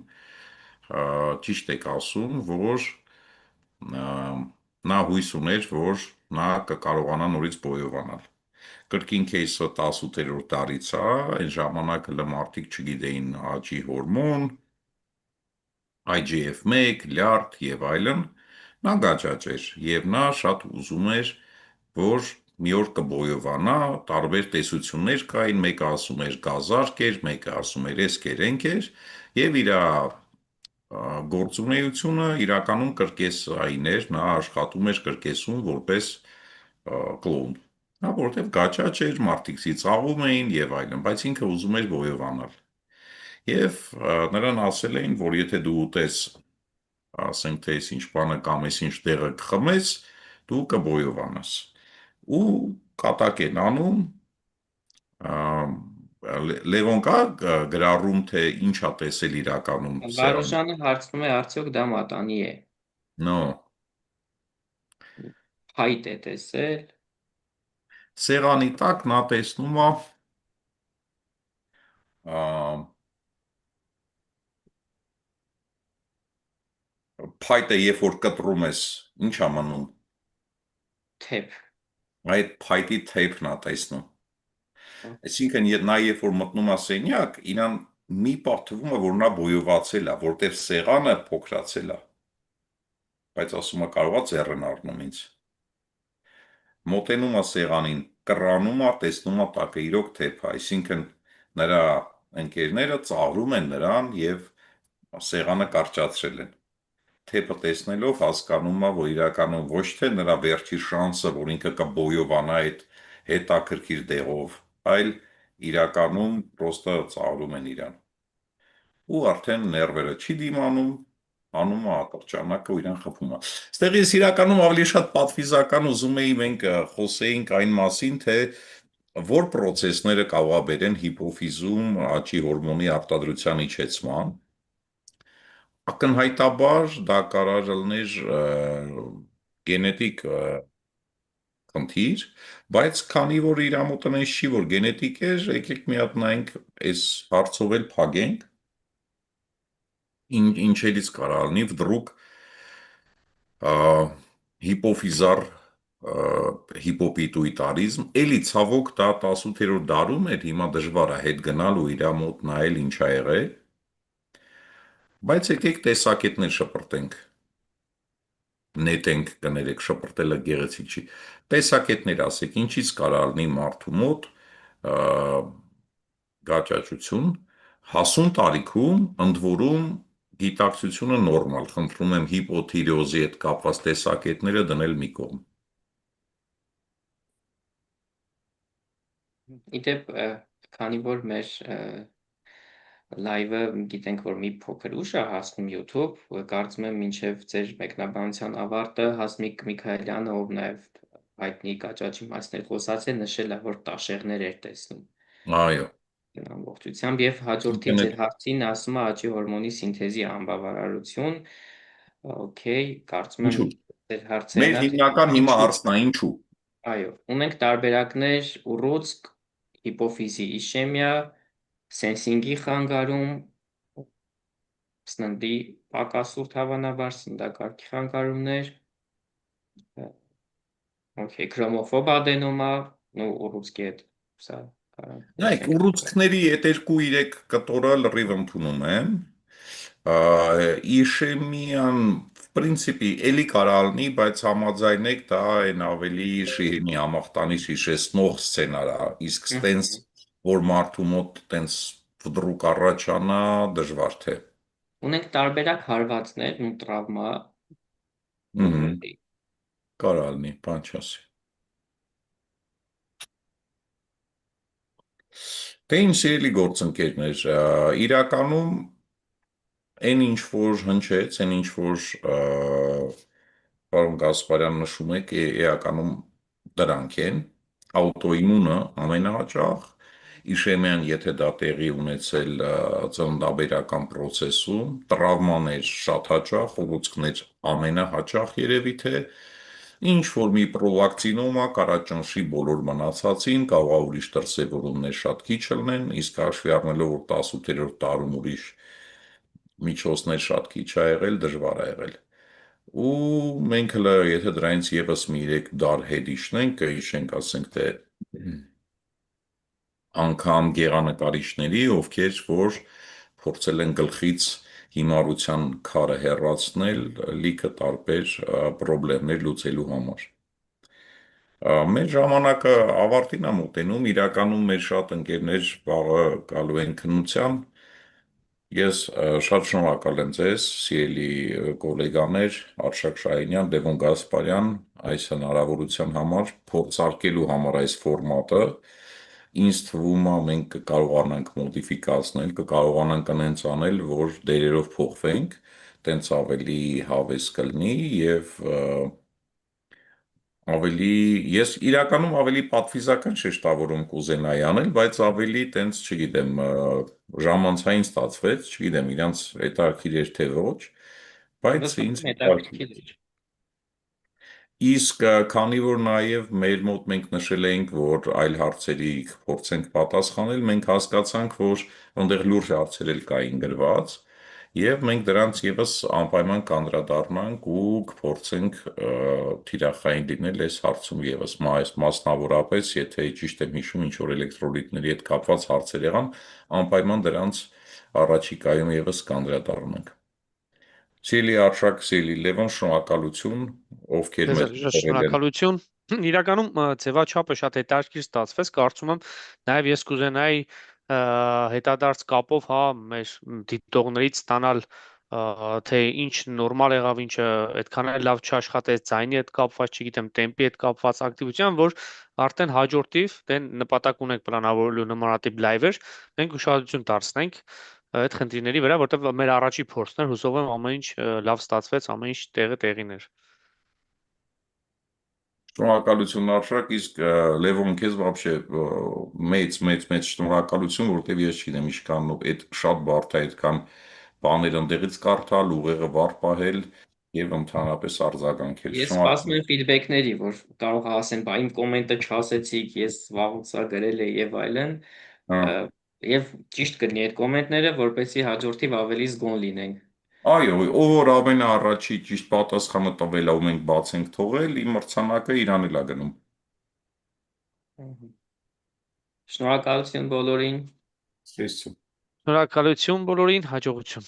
ճիշտ եք ասում, որ նա հույս ուներ, որ նա կկարողանա նորից բոյովանալ։ Կրկին кейսը 18-րդ դարից է, այն ժամանակ հələ մարդիկ չգիտեին աճի հորմոն, IGF-1, լյարդ եւ այլն, նա գաճաճ էր եւ նա շատ ուզում էր, որ մի օր կբոյովանա, տարբեր տեսություններ կային, մեկը ասում էր գազարկ էր, մեկը ասում էր էսկերենք էր եւ իր գործունեությունը իրականում կրկեսային էր, նա աշխատում էր կրկեսում որպես կլոուն։ Նա որտեվ գաճաճ էր, մարդիկ ծիծաղում էին եւ այլն, բայց ինքը ուզում էր բոյովանալ։ Եվ նրան ասել էին, որ եթե դու ուտես, ասենք թե ինչ բանը կամ ինչ տեղը կխմես, դու կբոյովանաս։ Ու կատակ են անում, Լևոն կա գրառում, թե ինչ ա տեսել իրականում սեղան։ Վարուժանը հարցնում է արդյոք դա մատանի է։ No, Փայտ է տեսել։ սեղանի տակ նա տեսնում է փայտը, երբ որ կտրում ես, ինչ ա մնում։ Թեփ։ Այդ փայտի թեփն ա տեսնում։ Այսինքն նա երբ որ մտնում է սենյակ, իրան մի պահ թվում է, որ նա բոյովացել է, որտեղ սեղանը փոքրացել է։ Բայց ասում է կարողա ձեռն առնում ինձ։ Մոտենում է սեղանին, կռանում է, տեսնում է տակը իրոք թեփ է, այսինքն նրա ընկերները ծաղրում են նրան եւ սեղանը կարճացրել են։ Թեփը տեսնելով հասկանում է, որ իրականում ոչ թե նրա վերջի շանսը, որ ինքը կբոյովանա այդ հետաքրքիր դեղով, այլ իրականում պրոստը ծաղրում են իրան։ Ու արդեն ներվերը չի դիմանում, անում է ատրճանակը ու իրան խփում է։ Ստեղից իրականում ավելի շատ պատվիզական ուզում էի մենք խոսեինք այն մասին, թե որ պրոցեսները կարող է բերեն հիպոֆիզում աճի հորմոնի արտադրության իջեցման։ Ակնհայտաբար դա կարող է լիներ գենետիկ խնդիր, բայց քանի որ իր ամոթանես չի, որ գենետիկ է, եկեք մի հատ նայենք այս հարցով էլ փագենք, ինչերից կարող լինի վդրուկ հիպոֆիզար հիպոպիտուիտարիզմ, էլի ցավոք դա 18-րդ դարում էր, հիմա դժվար է հետ գնալ ու իր մոտ նայել ինչ ա եղել, բայց եկեք տեսակետներ շպրտենք, նետենք կներեք, շպրտելը գեղեցիկ չի, տեսակետներ ասեք, ինչից կարող լինի մարդու մոտ գաճաճություն, հասուն տարիքում, ընդ որում գիտակցությունը նորմալ, խնդրում եմ հիպոթիրեոզի հետ կապված տեսակետները դնել մի կողմ։ Իդեպ, քանի որ մեր լայվը գիտենք, որ մի փոքր ուշ է հասնում YouTube, կարծում եմ մինչև ձեր մեկնաբանության ավարտը Հասմիկ Միքայելյանը, ով նաև հայտնի կաճաճի մասներ խոսացել, նշել է, որ տաշեղներ էր տեսնում Այո։ ամբողջությամբ եւ հաջորդի ձեր հարցին ասում է աճի հորմոնի սինթեզի անբավարարություն, օքեյ, կարծում եմ Ինչու՞։ ձեր Մեր հարցերը հիմնական հիմա հարցն է ինչու։ այո, ունենք տարբերակներ ուռուցք, հիպոֆիզի իշեմիա, սենսինգի խանգարում, սննդի պակասուրդ հավանաբար, սննդակարգի խանգարումներ, օքեյ, քրոմոֆոբ ադենոմա, ու ուռուցքի հետ սա Նայեք, ուռուցքների այդ 2-3 կտորը լրիվ ընդունում եմ։ Իշեմիան в принципе էլի կարող լինի, բայց համաձայնեք դա այն ավելի շիհինի համախտանի հիշեցնող սցենար է, իսկ ստենց որ մարդու մոտ տենց վդրուկ առաջանա, դժվար թե։ Ունենք տարբերակ հարվածներ ու տրավմա։ Կարող լինի, բան չասի։ Դե իմ սիրելի գործընկերներ, իրականում այն ինչ որ հնչեց, այն ինչ որ պարոն Գասպարյան նշում եք, էականում դրանք են, աուտոիմունը ամենահաճախ, իշեմիան, եթե դա տեղի ունեցել ծննդաբերական պրոցեսում, տրավմաներ շատ հաճախ, ուռուցքներ ամենահաճախ երևի թե, ինչ որ մի պրովակցինոմա կարաճնշի բոլոր մնացածին, կարող է ուրիշ դրսևորումներ շատ քիչ լինեն, իսկ հաշվի առնելով, որ 18-րդ դարում ուրիշ միջոցներ շատ քիչ ա եղել, դժվար ա եղել։ Ու մենք հլը, եթե դրանից եւս մի 3 դար հետ իշնենք, կհիշենք, ասենք թե անգամ գեղանկարիչների, ովքեր որ փորձել են գլխից հիմարության քարը հեռացնել լիքը տարբեր խնդիրներ լուծելու համար։ Մեր ժամանակը ավարտին է մոտենում, իրականում մեր շատ ընկերներ վաղը գալու են քննության։ Ես շատ շնորհակալ եմ ձեզ, սիրելի գոլեգաներ, Արշակ Շահինյան, Լևոն Գասպարյան, այս հնարավորության համար, փորձարկելու համար այս ֆորմատը, ինձ թվում է մենք կկարողանանք մոդիֆիկացնել, կկարողանանք այնց անել, որ դերերով փոխվենք, տենց ավելի հավես կլինի եւ ավելի ես իրականում ավելի պատվիզական շեշտավորում կուզենայի անել, բայց ավելի տենց, չգիտեմ, ժամանցային ստացվեց, չգիտեմ, իրանց հետաքրքիր էր թե ոչ, բայց ինձ հետաքրքիր էր։ Իսկ քանի որ նաև մեր մոտ մենք նշել էինք, որ այլ հարցերի փորձենք պատասխանել, մենք հասկացանք, որ այնտեղ լուրջ հարցեր էլ կային գրված, եւ մենք դրանց եւս անպայման կանդրադառնանք ու կփորձենք թիրախային լինել այս հարցում եւս, մասնավորապես, եթե ճիշտ եմ հիշում, ինչ որ էլեկտրոլիտների հետ կապված հարցեր եղան, անպայման դրանց առաջիկայում եւս կանդրադառնանք։ Սիրելի Արշակ, սիրելի Լևոն, շնորհակալություն, ովքեր մեզ շնորհակալություն։ Իրականում ձևաչափը շատ հետաքրքիր ստացվեց, կարծում եմ նաև ես կուզենայի հետադարձ կապով հա մեր դիտողներից ստանալ թե ինչ նորմալ եղավ, ինչը այդքան էլ լավ չաշխատեց, ձայնի հետ կապված, չգիտեմ, տեմպի հետ կապված ակտիվության, որ արդեն հաջորդիվ դեն նպատակ ունենք պլանավորելու նմանատիպ լայվեր, մենք ուշադրություն դարձնենք այդ խնդիրների վրա, որտեղ մեր առաջի փորձն էր, հուսով եմ ամեն ինչ լավ ստացվեց, ամեն ինչ տեղին էր։ Շնորհակալություն Արշակ, իսկ Լևոն քեզ вообще մեծ շնորհակալություն, որտեվ ես չգիտեմ ինչքան այդ շատ բարդ է այդքան բաներ ընդեղից կարդալ, ուղեղը վար պահել եւ ընդհանրապես արձագանքել։ Ես սպասում եմ ֆիդբեքների, որ կարող ասեն, բա իմ կոմենտը չասեցիք, ես վաղուց սա գրել եմ եւ այլն։ Եվ ճիշտ կլինի այդ կոմենտները, որպեսզի հաջորդիվ ավելի զգոն լինենք։ Այո, ով որ ամենաառաջի ճիշտ պատասխանը տվել ա ու մենք բաց ենք թողել, իմ մրցանակը իրան էլ ա գնում։ Շնորհակալություն բոլորին։ Ցույց Շնորհակալություն բոլորին, հաջողություն։